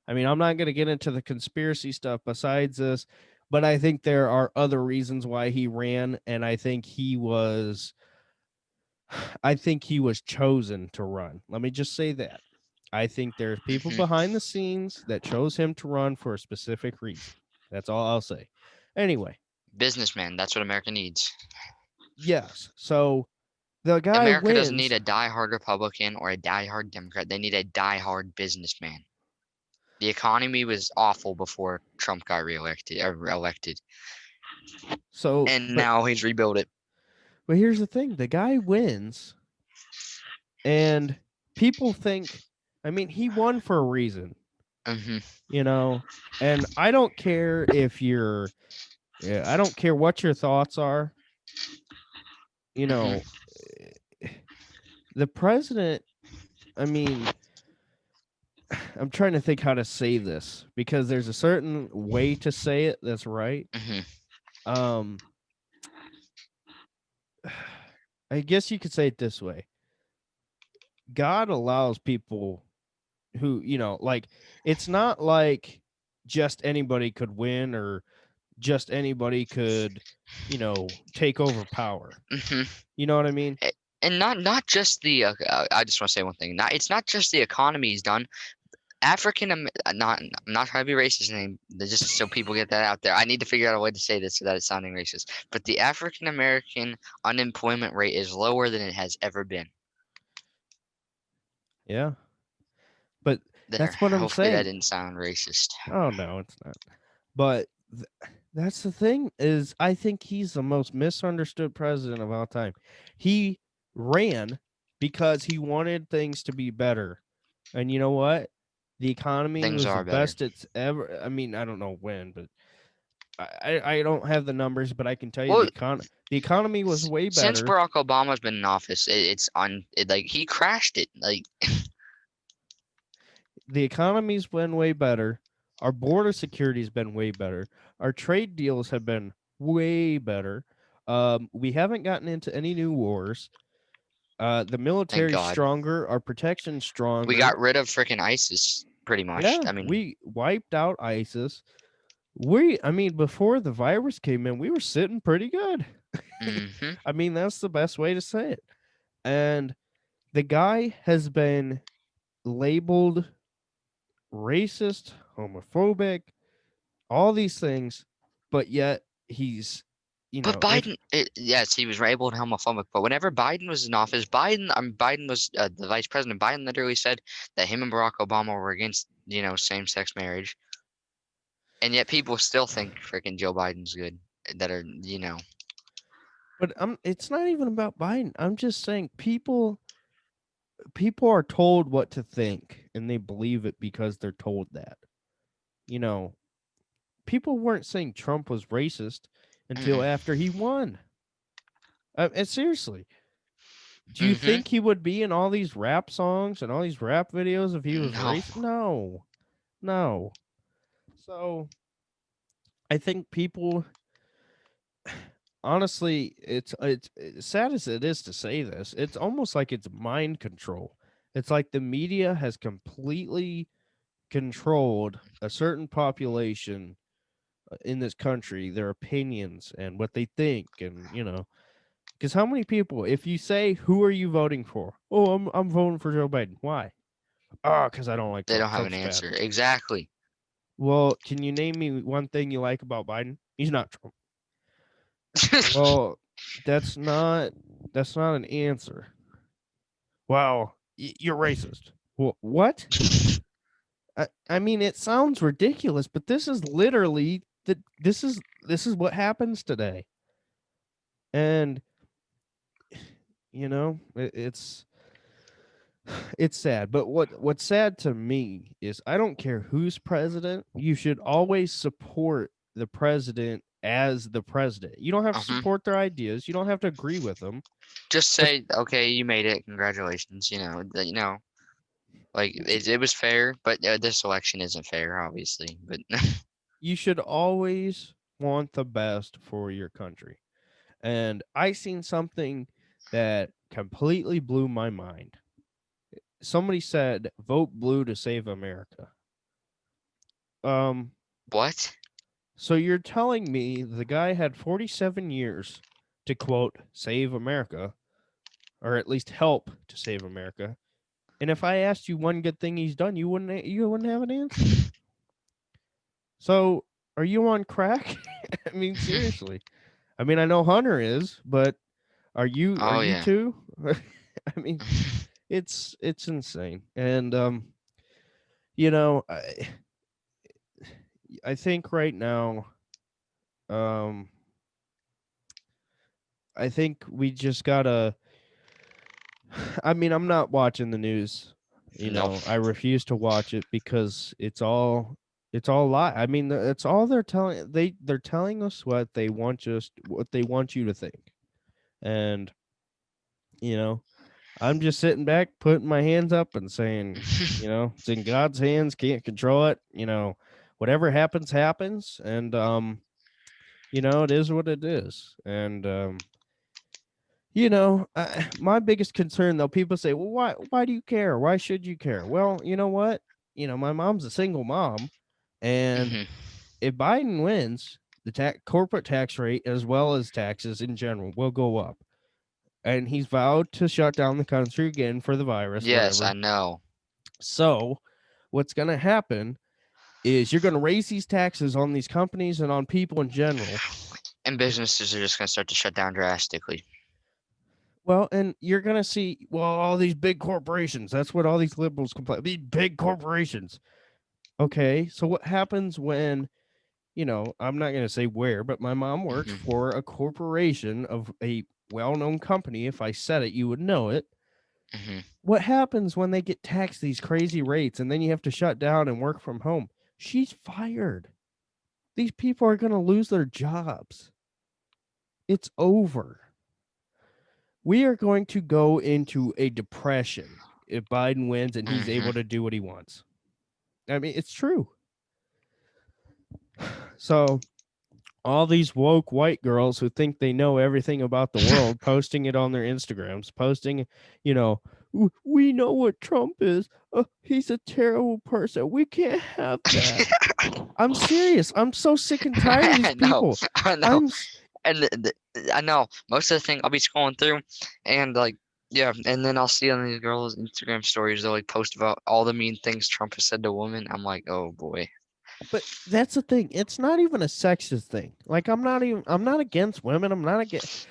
Speaker 1: mean, I'm not going to get into the conspiracy stuff besides this, but I think there are other reasons why he ran. And I think he was chosen to run. Let me just say that. I think there's people
Speaker 2: Hmm.
Speaker 1: behind the scenes that chose him to run for a specific reason. That's all I'll say. Anyway,
Speaker 2: Businessman, that's what America needs.
Speaker 1: yes. So the guy
Speaker 2: America doesn't need
Speaker 1: wins.
Speaker 2: a diehard Republican or a diehard Democrat. They need a diehard businessman. The economy was awful before Trump got reelected or elected,
Speaker 1: So,
Speaker 2: and now he's rebuilt it.
Speaker 1: but here's the thing: the guy wins, and people think, I mean, he won for a reason,
Speaker 2: Hmm.
Speaker 1: you know. And I don't care if you're, yeah, I don't care what your thoughts are. You know,
Speaker 2: Hmm.
Speaker 1: the president. I mean, I'm trying to think how to say this because there's a certain way to say it that's right.
Speaker 2: Hmm.
Speaker 1: Um, I guess you could say it this way: God allows people who, like, it's not like just anybody could win or just anybody could, take over power.
Speaker 2: Hmm.
Speaker 1: You know what I mean?
Speaker 2: And not just the. I just want to say one thing. Not it's not just the economy he's done. Not I'm not trying to be racist, name just so people get that out there. I need to figure out a way to say this without it sounding racist. But the African American unemployment rate is lower than it has ever been.
Speaker 1: Yeah. But
Speaker 2: There.
Speaker 1: that's what I'm
Speaker 2: Hopefully that
Speaker 1: saying.
Speaker 2: didn't sound racist.
Speaker 1: Oh no, it's not. But that's the thing is I think he's the most misunderstood president of all time. He ran because he wanted things to be better. And you know what? The economy
Speaker 2: Things
Speaker 1: was the
Speaker 2: are better.
Speaker 1: best it's ever. I mean, I don't know when, but I don't have the numbers, but I can tell you
Speaker 2: Well,
Speaker 1: the economy was way
Speaker 2: since
Speaker 1: better.
Speaker 2: Barack Obama's been in office, like he crashed it. Like,
Speaker 1: The economy's been way better. Our border security's been way better. Our trade deals have been way better. We haven't gotten into any new wars. The
Speaker 2: thank
Speaker 1: military's
Speaker 2: God.
Speaker 1: stronger. Our protection's
Speaker 2: We
Speaker 1: stronger.
Speaker 2: got rid of freaking ISIS pretty much.
Speaker 1: Yeah,
Speaker 2: I mean,
Speaker 1: we wiped out ISIS. I mean, before the virus came in, we were sitting pretty good.
Speaker 2: hmm.
Speaker 1: I mean, that's the best way to say it. And the guy has been labeled racist, homophobic, all these things, but yet he's,
Speaker 2: But
Speaker 1: if
Speaker 2: Yes, he was labeled homophobic. But whenever Biden was in office, Biden was the vice president. Biden literally said that him and Barack Obama were against, same-sex marriage, and yet people still think freaking Joe Biden's good. That are,
Speaker 1: but it's not even about Biden. I'm just saying people are told what to think and they believe it because they're told that. You know, people weren't saying Trump was racist until
Speaker 2: mm-mm,
Speaker 1: after he won. And seriously, do you
Speaker 2: mm-hmm,
Speaker 1: think he would be in all these rap songs and all these rap videos if he was
Speaker 2: no,
Speaker 1: racist? No, no. So I think people, honestly, it's sad as it is to say this. It's almost like it's mind control. It's like the media has completely controlled a certain population in this country, their opinions and what they think, and because how many people, if you say, "Who are you voting for?" Oh, I'm voting for Joe Biden. Why? Ah, because I don't like
Speaker 2: they
Speaker 1: Trump.
Speaker 2: don't have an
Speaker 1: Trump's bad.
Speaker 2: answer. Exactly.
Speaker 1: Well, can you name me one thing you like about Biden? He's not Trump. Well, that's not that's not an answer. Wow, you're racist. What? I mean, it sounds ridiculous, but this is literally this is what happens today, and it's it's sad. But what's sad to me is I don't care who's president. You should always support the president as the president. You don't have to
Speaker 2: hmm
Speaker 1: support their ideas. You don't have to agree with them.
Speaker 2: Just
Speaker 1: But
Speaker 2: say, okay, you made it. Congratulations. Like
Speaker 1: y-
Speaker 2: it was fair, but this election isn't fair, obviously. But
Speaker 1: you should always want the best for your country. And I seen something that completely blew my mind. Somebody said, "Vote blue to save America." Um,
Speaker 2: what?
Speaker 1: so you're telling me the guy had 47 years to quote save America, or at least help to save America. And if I asked you one good thing he's done, you wouldn't have an answer. So are you on crack? I mean, seriously. I mean, I know Hunter is, but are
Speaker 2: Oh
Speaker 1: you
Speaker 2: yeah.
Speaker 1: too? I mean, it's insane. And you know, I think right now, um, I think we just gotta. I mean, I'm not watching the news.
Speaker 2: Nope.
Speaker 1: I refuse to watch it because it's all lie. I mean, it's all they're telling. They're telling us what they want you to think, and you know, I'm just sitting back, putting my hands up, and saying, it's in God's hands. Can't control it. Whatever happens, happens, and it is what it is. And my biggest concern though, people say, well, why do you care? Why should you care? Well, you know what? My mom's a single mom, and
Speaker 2: hmm
Speaker 1: if Biden wins, the corporate tax rate as well as taxes in general will go up. And he's vowed to shut down the country again for the virus,
Speaker 2: Yes, I
Speaker 1: whatever.
Speaker 2: know.
Speaker 1: So, what's going to happen is you're going to raise these taxes on these companies and on people in general.
Speaker 2: And businesses are just gonna start to shut down drastically.
Speaker 1: Well, and you're going to see, well, all these big corporations. That's what all these liberals complain. These big corporations. Okay, so what happens when, I'm not going to say where, but my mom works
Speaker 2: hmm
Speaker 1: for a corporation of a well known company. If I said it, you would know it.
Speaker 2: hmm
Speaker 1: What happens when they get taxed these crazy rates and then you have to shut down and work from home? She's fired. These people are going to lose their jobs. It's over. We are going to go into a depression if Biden wins and he's
Speaker 2: hmm
Speaker 1: able to do what he wants. I mean, it's true. So, all these woke white girls who think they know everything about the world posting it on their Instagrams, posting, you know, we know what Trump is. He's a terrible person. We can't have that. I'm serious. I'm so sick and tired of these
Speaker 2: I know,
Speaker 1: people.
Speaker 2: I know,
Speaker 1: I'm
Speaker 2: and I know most of the thing I'll be scrolling through, and like. Yeah, and then I'll see on these girls' Instagram stories they'll like post about all the mean things Trump has said to women. I'm like, oh boy.
Speaker 1: But that's the thing. It's not even a sexist thing. Like I'm not against women.
Speaker 2: No.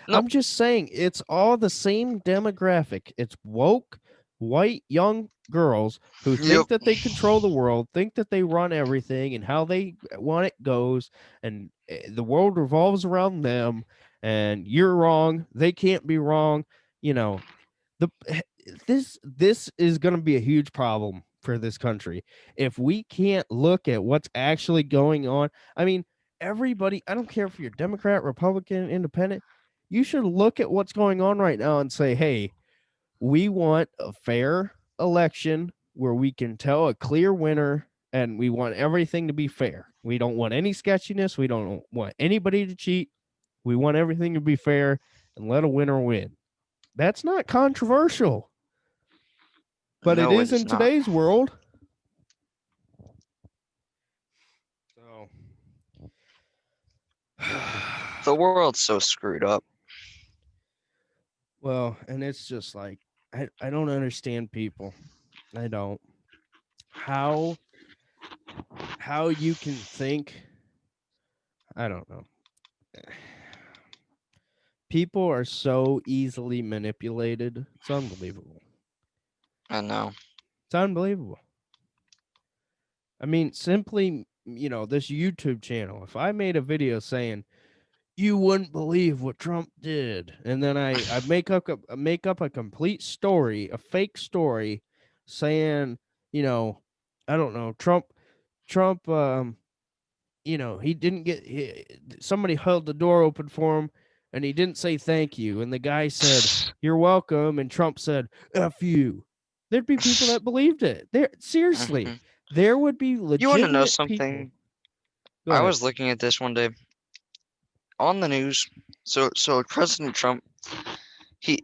Speaker 1: I'm just saying it's all the same demographic. It's woke, white, young girls who
Speaker 2: Yep.
Speaker 1: think that they control the world, think that they run everything and how they want it goes, and the world revolves around them, and you're wrong, they can't be wrong, you know. The this is going to be a huge problem for this country if we can't look at what's actually going on. I mean, everybody, I don't care if you're Democrat, Republican, Independent, you should look at what's going on right now and say, hey, we want a fair election where we can tell a clear winner, and we want everything to be fair. We don't want any sketchiness. We don't want anybody to cheat. We want everything to be fair and let a winner win. That's not controversial, but it
Speaker 2: No, it
Speaker 1: is
Speaker 2: is
Speaker 1: in
Speaker 2: not.
Speaker 1: today's world. So,
Speaker 2: The world's so screwed up.
Speaker 1: well, and it's just like I don't understand people. I don't. How how you can think, I don't know. People are so easily manipulated. It's unbelievable.
Speaker 2: I know.
Speaker 1: It's unbelievable. I mean, simply, this YouTube channel, if I made a video saying you wouldn't believe what Trump did, and then I make up a complete story, a fake story, saying, you know, I don't know, Trump, he didn't somebody held the door open for him, and he didn't say thank you, and the guy said you're welcome, and Trump said f you. There'd be people that believed it. There, seriously,
Speaker 2: Mhm.
Speaker 1: there would be
Speaker 2: You want to know
Speaker 1: legitimate people.
Speaker 2: something?
Speaker 1: Go
Speaker 2: I
Speaker 1: ahead.
Speaker 2: was looking at this one day on the news. So President Trump, the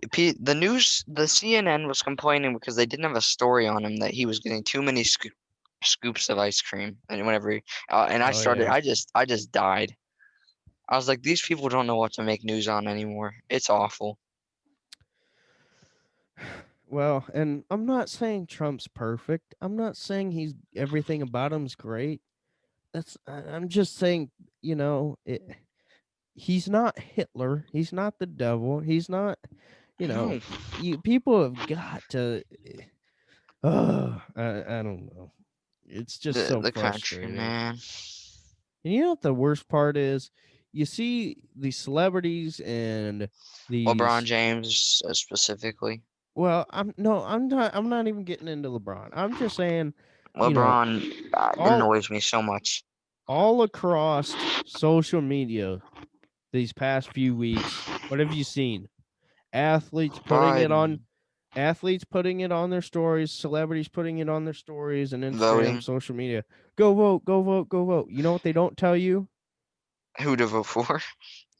Speaker 2: CNN was complaining because they didn't have a story on him that he was getting too many scoops of ice cream, and and
Speaker 1: Oh yeah.
Speaker 2: I just died. I was like, these people don't know what to make news on anymore. It's awful.
Speaker 1: Well, and I'm not saying Trump's perfect. I'm not saying he's everything about him's great. I'm just saying, he's not Hitler. He's not the devil. He's not,
Speaker 2: No,
Speaker 1: you people have got to I don't know. It's just so
Speaker 2: the country,
Speaker 1: frustrating.
Speaker 2: man.
Speaker 1: And you know what the worst part is? You see these celebrities and
Speaker 2: LeBron
Speaker 1: these
Speaker 2: James specifically.
Speaker 1: well, I'm not even getting into LeBron. I'm just saying, you know,
Speaker 2: LeBron
Speaker 1: all
Speaker 2: annoys me so much.
Speaker 1: all across social media these past few weeks, what have you seen? Athletes putting it on
Speaker 2: Biden
Speaker 1: athletes putting it on their stories, celebrities putting it on their stories and Instagram,
Speaker 2: voting
Speaker 1: social media. Go vote, go vote, go vote. You know what they don't tell you?
Speaker 2: who to vote for.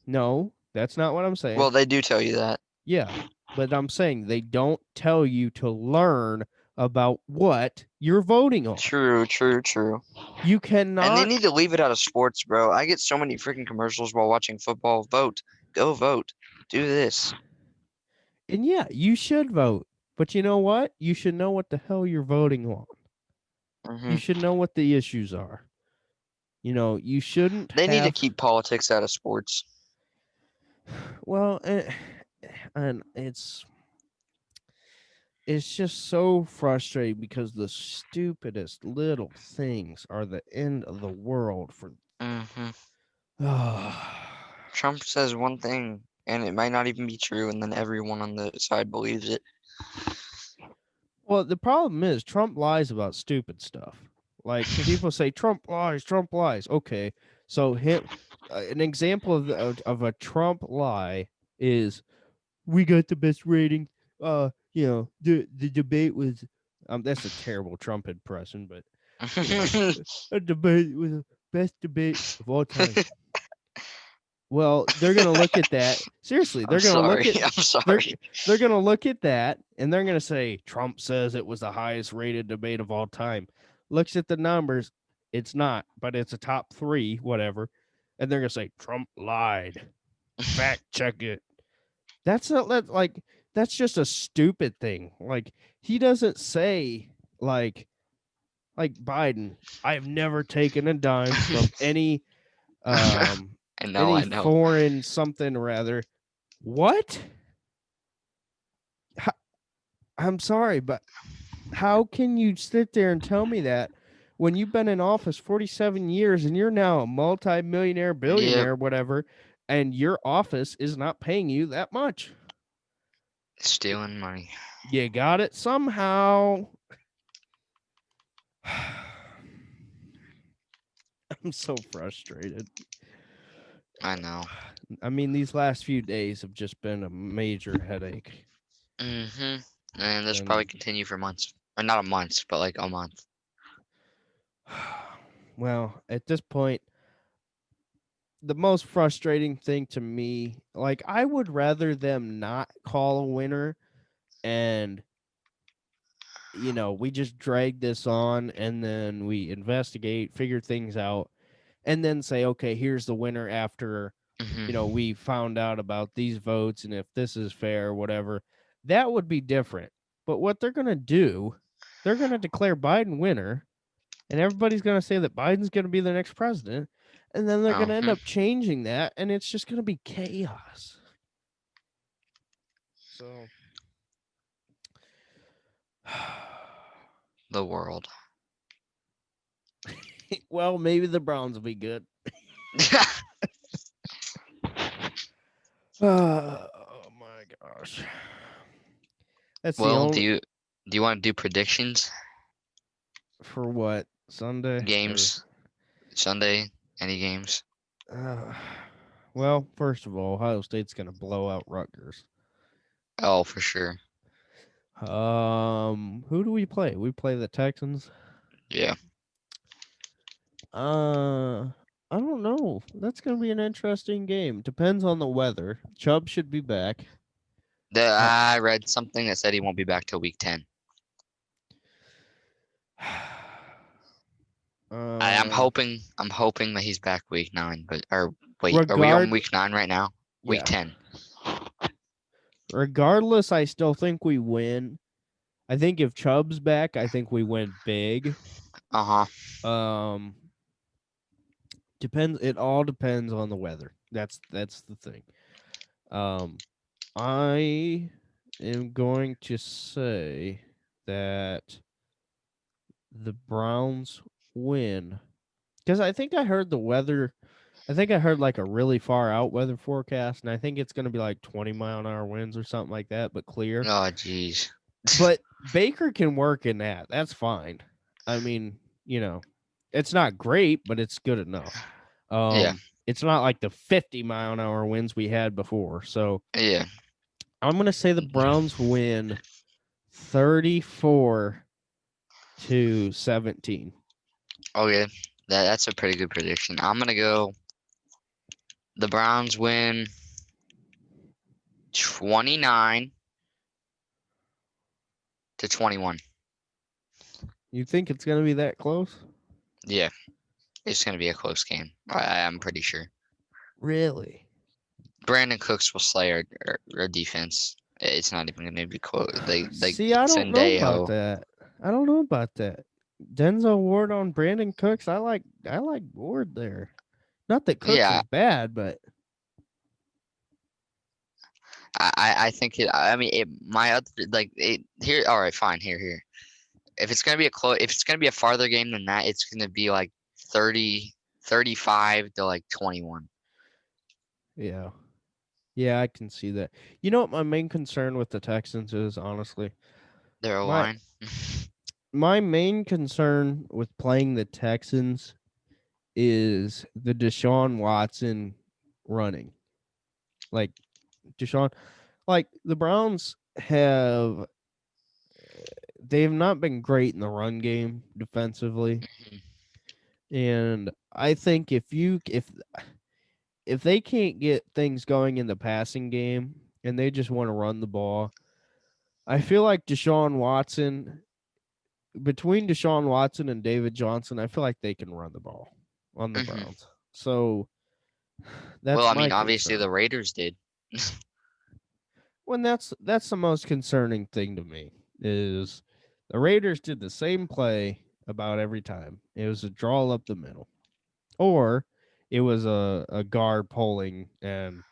Speaker 1: No, that's not what I'm saying.
Speaker 2: Well, they do tell you that.
Speaker 1: Yeah, but I'm saying they don't tell you to learn about what you're voting on.
Speaker 2: True, true, true.
Speaker 1: You
Speaker 2: And they
Speaker 1: cannot.
Speaker 2: need to leave it out of sports, bro. I get so many freaking commercials while watching football. Vote. Go vote. Do this.
Speaker 1: And yeah, you should vote. But you know what? You should know what the hell you're voting on. You
Speaker 2: Hmm.
Speaker 1: should know what the issues are. You shouldn't
Speaker 2: They need to
Speaker 1: have.
Speaker 2: keep politics out of sports.
Speaker 1: Well, and it's just so frustrating because the stupidest little things are the end of the world for.
Speaker 2: Hmm.
Speaker 1: Well,
Speaker 2: Trump says one thing, and it might not even be true, and then everyone on the side believes it.
Speaker 1: the problem is Trump lies about stupid stuff. Like people say Trump lies, Trump lies. Okay, so an example of a Trump lie is we got the best rating. The debate was that's a terrible Trump impression, but you know, a debate was the best debate of all time. Well, they're gonna look at that seriously.
Speaker 2: I'm
Speaker 1: They're gonna look
Speaker 2: sorry.
Speaker 1: at
Speaker 2: I'm
Speaker 1: they're
Speaker 2: sorry.
Speaker 1: they're gonna look at that and they're gonna say Trump says it was the highest rated debate of all time. Looks at the numbers, it's not, but it's a top three, whatever. And they're gonna say Trump lied. Fact check it. That's not like that's just a stupid thing. Like he doesn't say like Biden, I've never taken a dime from um
Speaker 2: I
Speaker 1: any
Speaker 2: know.
Speaker 1: foreign something or other. What? How, I'm sorry, but how can you sit there and tell me that when you've been in office 47 years and you're now a multi-millionaire,
Speaker 2: Yep,
Speaker 1: billionaire, whatever, and your office is not paying you that much?
Speaker 2: stealing money.
Speaker 1: You got it somehow. I'm so frustrated.
Speaker 2: I know.
Speaker 1: I mean, these last few days have just been a major headache.
Speaker 2: Mhm. And this will probably
Speaker 1: And
Speaker 2: continue for months, or not a month, but like a month.
Speaker 1: well, at this point, the most frustrating thing to me, like I would rather them not call a winner and we just drag this on and then we investigate, figure things out, and then say, okay, here's the winner after,
Speaker 2: Mhm.
Speaker 1: we found out about these votes and if this is fair, whatever. That would be different. But what they're going to do, they're going to declare Biden winner, and everybody's going to say that Biden's going to be the next president. And then they're going to end
Speaker 2: Mhm.
Speaker 1: up changing that, and it's just going to be chaos. So,
Speaker 2: The world.
Speaker 1: well, maybe the Browns will be good. Oh my gosh. That's the
Speaker 2: Well, do
Speaker 1: only
Speaker 2: you want to do predictions?
Speaker 1: for what Sunday or
Speaker 2: Games Sunday? Any games?
Speaker 1: uh, well, first of all, Ohio State's gonna blow out Rutgers.
Speaker 2: Oh, for sure.
Speaker 1: Who do we play? We play the Texans.
Speaker 2: Yeah.
Speaker 1: Uh, I don't know. That's gonna be an interesting game. Depends on the weather. Chubb should be back. Uh,
Speaker 2: I read something that said he won't be back till week 10. I'm
Speaker 1: um,
Speaker 2: hoping that he's back week 9, but or wait, are we on
Speaker 1: regard,
Speaker 2: week 9 right now? Week
Speaker 1: yeah.
Speaker 2: 10.
Speaker 1: Regardless, I still think we win. I think if Chubb's back, I think we win big.
Speaker 2: Uh-huh.
Speaker 1: Um, depends. It all depends on the weather. That's the thing. Um, I am going to say that the Browns win because I think I heard the weather. I think I heard like a really far out weather forecast, and I think it's going to be like 20-mile-an-hour winds or something like that, but clear.
Speaker 2: Oh, jeez.
Speaker 1: But Baker can work in that. That's fine. I mean, it's not great, but it's good enough.
Speaker 2: Yeah.
Speaker 1: It's not like the 50-mile-an-hour winds we had before. So
Speaker 2: Yeah.
Speaker 1: I'm gonna say the Browns win 34-17.
Speaker 2: Okay. That's a pretty good prediction. I'm gonna go the Browns win 29-21.
Speaker 1: You think it's gonna be that close?
Speaker 2: Yeah, it's gonna be a close game. I'm pretty sure.
Speaker 1: Really?
Speaker 2: Brandon Cooks will slay our defense. It's not even gonna be close. Like
Speaker 1: See, I don't know about
Speaker 2: Sendejo.
Speaker 1: that. I don't know about that. Denzel Ward on Brandon Cooks. I like Ward there. Not that Cooks
Speaker 2: Yeah,
Speaker 1: is bad, but
Speaker 2: I think it. I mean, my other like it here. All right, fine. Here. If it's gonna be if it's gonna be a farther game than that, it's gonna be like 35 to like 21.
Speaker 1: yeah. Yeah, I can see that. You know what my main concern with the Texans is, honestly?
Speaker 2: Their O
Speaker 1: My
Speaker 2: line.
Speaker 1: my main concern with playing the Texans is the Deshaun Watson running. Like Deshaun, like the Browns they've not been great in the run game defensively. And I think if they can't get things going in the passing game and they just want to run the ball, I feel like between Deshaun Watson and David Johnson, I feel like they can run the ball on the
Speaker 2: Hmm.
Speaker 1: Browns. So
Speaker 2: Well,
Speaker 1: that's
Speaker 2: I
Speaker 1: my
Speaker 2: mean, obviously
Speaker 1: concern.
Speaker 2: the Raiders did.
Speaker 1: when that's the most concerning thing to me is the Raiders did the same play about every time. It was a draw up the middle, or it was a guard pulling and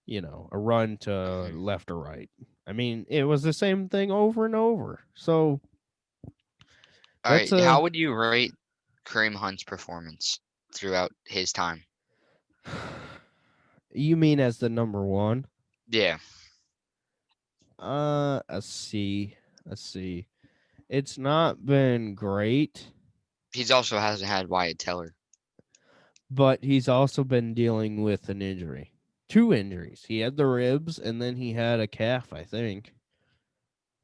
Speaker 1: a run to
Speaker 2: Mhm.
Speaker 1: left or right. I mean, it was the same thing over and over. So
Speaker 2: All
Speaker 1: that's
Speaker 2: right,
Speaker 1: a
Speaker 2: how would you rate Kareem Hunt's performance throughout his time?
Speaker 1: you mean as the number one?
Speaker 2: Yeah,
Speaker 1: A C, a C. It's not been great,
Speaker 2: he's also hasn't had Wyatt Teller.
Speaker 1: but he's also been dealing with an injury. Two injuries. He had the ribs and then he had a calf, I think.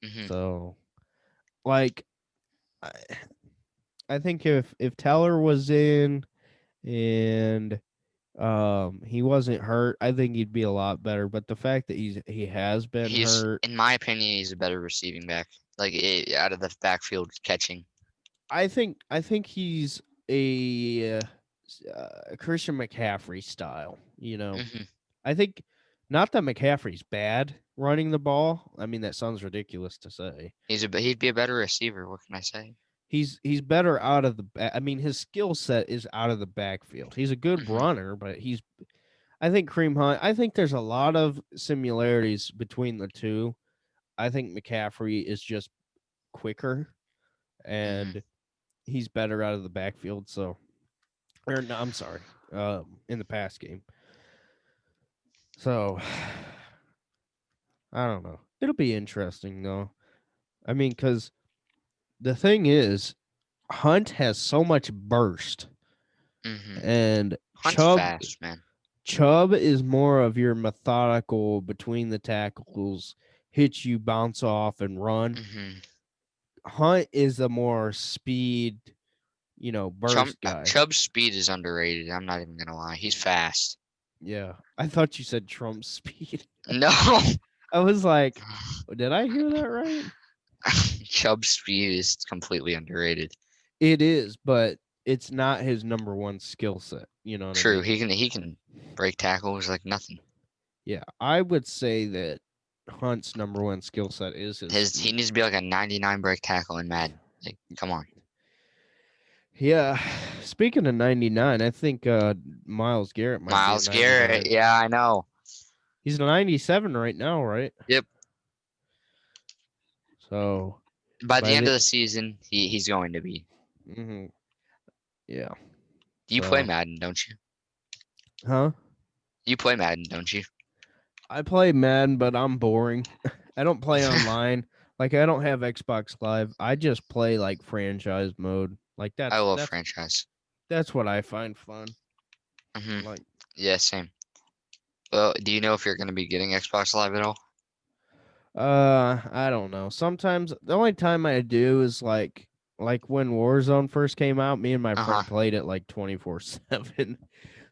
Speaker 2: Hmm.
Speaker 1: So, like I, I think if Teller was in and he wasn't hurt, I think he'd be a lot better, but the fact that he has been
Speaker 2: He's,
Speaker 1: hurt,
Speaker 2: in my opinion, he's a better receiving back, like out of the backfield catching.
Speaker 1: I think he's a Christian McCaffrey style,
Speaker 2: Hmm.
Speaker 1: I think not that McCaffrey's bad running the ball. I mean, that sounds ridiculous to say.
Speaker 2: He'd be a better receiver. What can I say?
Speaker 1: He's better out of the I mean, his skill set is out of the backfield. He's a good
Speaker 2: Hmm.
Speaker 1: runner, but I think Cream Hunt, I think there's a lot of similarities between the two. I think McCaffrey is just quicker
Speaker 2: Hmm.
Speaker 1: and he's better out of the backfield. So, or no, I'm sorry, in the pass game. So, I don't know. It'll be interesting though. I mean, because the thing is, Hunt has so much burst,
Speaker 2: Hmm.
Speaker 1: and
Speaker 2: Hunt's fast, man.
Speaker 1: Chubb is more of your methodical between the tackles, hit you, bounce off, and run.
Speaker 2: Hmm.
Speaker 1: Hunt is a more speed, burst guy.
Speaker 2: Chubb's speed is underrated. I'm not even gonna lie. He's fast.
Speaker 1: Yeah, I thought you said Trump speed.
Speaker 2: No,
Speaker 1: I was like, did I hear that right?
Speaker 2: Chubb's speed is completely underrated.
Speaker 1: It is, but it's not his number one skill set. You know what I
Speaker 2: True,
Speaker 1: mean?
Speaker 2: he can break tackles like nothing.
Speaker 1: Yeah, I would say that Hunt's number one skill set is his
Speaker 2: He
Speaker 1: speed.
Speaker 2: needs to be like a 99 break tackle in Madden. Like, come on.
Speaker 1: Yeah. Speaking of 99, I think Miles Garrett might be a
Speaker 2: Miles Garrett.
Speaker 1: 99.
Speaker 2: Yeah, I know.
Speaker 1: He's a 97 right now, right?
Speaker 2: Yep.
Speaker 1: So,
Speaker 2: By the
Speaker 1: by
Speaker 2: end
Speaker 1: the
Speaker 2: of the season, he's going to be.
Speaker 1: hmm yeah.
Speaker 2: You play
Speaker 1: So,
Speaker 2: Madden, don't you?
Speaker 1: huh?
Speaker 2: You play Madden, don't you?
Speaker 1: I play Madden, but I'm boring. I don't play online. Like I don't have Xbox Live. I just play like franchise mode. Like
Speaker 2: I
Speaker 1: that's
Speaker 2: love
Speaker 1: that's
Speaker 2: franchise.
Speaker 1: that's what I find fun.
Speaker 2: Hmm.
Speaker 1: Like
Speaker 2: Yeah, same. Well, do you know if you're going to be getting Xbox Live at all?
Speaker 1: I don't know. Sometimes the only time I do is like when Warzone first came out, me and my
Speaker 2: Uh huh.
Speaker 1: friend played it like 24/7.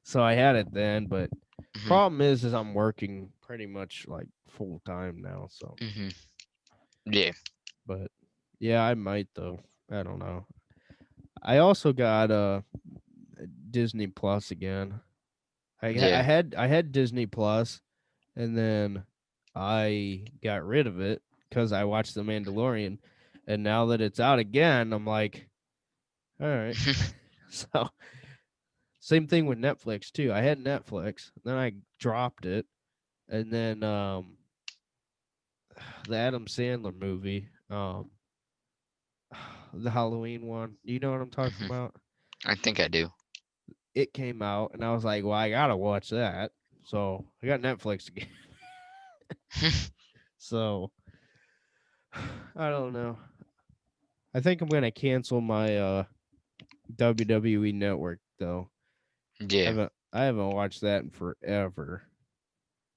Speaker 1: So I had it then, but
Speaker 2: Hmm.
Speaker 1: problem is I'm working pretty much like full time now, so
Speaker 2: Hmm. Yeah.
Speaker 1: but yeah, I might though. I don't know. I also got Disney Plus again.
Speaker 2: Yeah.
Speaker 1: I had Disney Plus and then I got rid of it because I watched The Mandalorian, and now that it's out again, I'm like, all right. So same thing with Netflix too. I had Netflix, then I dropped it, and then the Adam Sandler movie, the Halloween one. You know what I'm talking
Speaker 2: Hmm.
Speaker 1: about?
Speaker 2: I think I do.
Speaker 1: It came out, and I was like, well, I gotta watch that. So I got Netflix again. So I don't know. I think I'm gonna cancel my WWE Network though.
Speaker 2: Yeah.
Speaker 1: I haven't watched that in forever.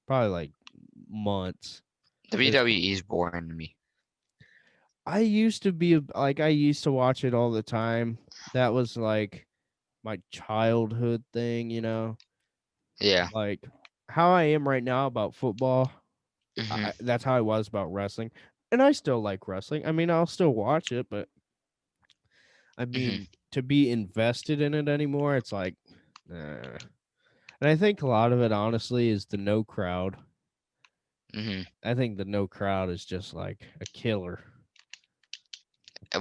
Speaker 1: Probably like months. It's
Speaker 2: WWE is boring to me.
Speaker 1: I used to be like I used to watch it all the time. That was like my childhood thing.
Speaker 2: Yeah.
Speaker 1: Like how I am right now about football.
Speaker 2: Hmm.
Speaker 1: That's how I was about wrestling. And I still like wrestling. I mean, I'll still watch it, but I
Speaker 2: Hmm.
Speaker 1: mean, to be invested in it anymore, it's like, nah. And I think a lot of it, honestly, is the no crowd.
Speaker 2: Hmm.
Speaker 1: I think the no crowd is just like a killer.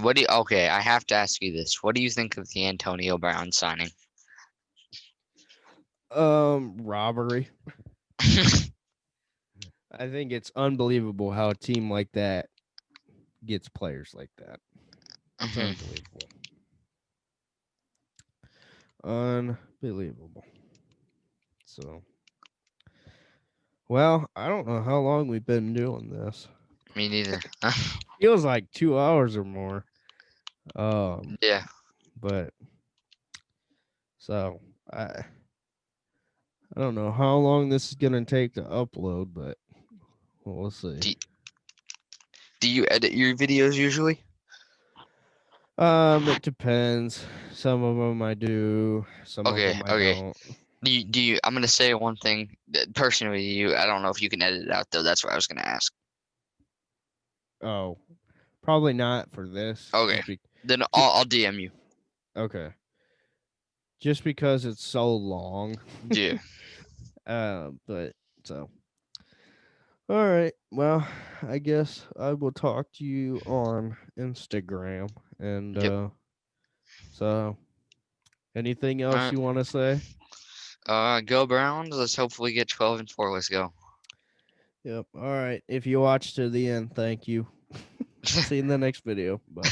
Speaker 2: What do you, okay, I have to ask you this. What do you think of the Antonio Brown signing?
Speaker 1: Robbery. I think it's unbelievable how a team like that gets players like that. It's
Speaker 2: Hmm.
Speaker 1: unbelievable. Unbelievable. So, well, I don't know how long we've been doing this.
Speaker 2: Me neither.
Speaker 1: Feels like 2 hours or more. Um,
Speaker 2: Yeah.
Speaker 1: but so I I don't know how long this is gonna take to upload, but we'll see.
Speaker 2: Do, do you edit your videos usually?
Speaker 1: It depends. Some of them I do, some of
Speaker 2: Okay,
Speaker 1: them I
Speaker 2: okay.
Speaker 1: don't.
Speaker 2: Do you, I'm gonna say one thing personally, you, I don't know if you can edit it out though. That's what I was gonna ask.
Speaker 1: Oh, probably not for this.
Speaker 2: Okay. Then
Speaker 1: Ju-
Speaker 2: I'll DM you.
Speaker 1: okay, just because it's so long.
Speaker 2: Yeah.
Speaker 1: But so all right. Well, I guess I will talk to you on Instagram. And
Speaker 2: Yep.
Speaker 1: so anything
Speaker 2: All
Speaker 1: else
Speaker 2: right.
Speaker 1: you want to say?
Speaker 2: Go Browns. Let's hopefully get 12-4. Let's go.
Speaker 1: Yep. All right. If you watched to the end, thank you. See you in the next video. Bye.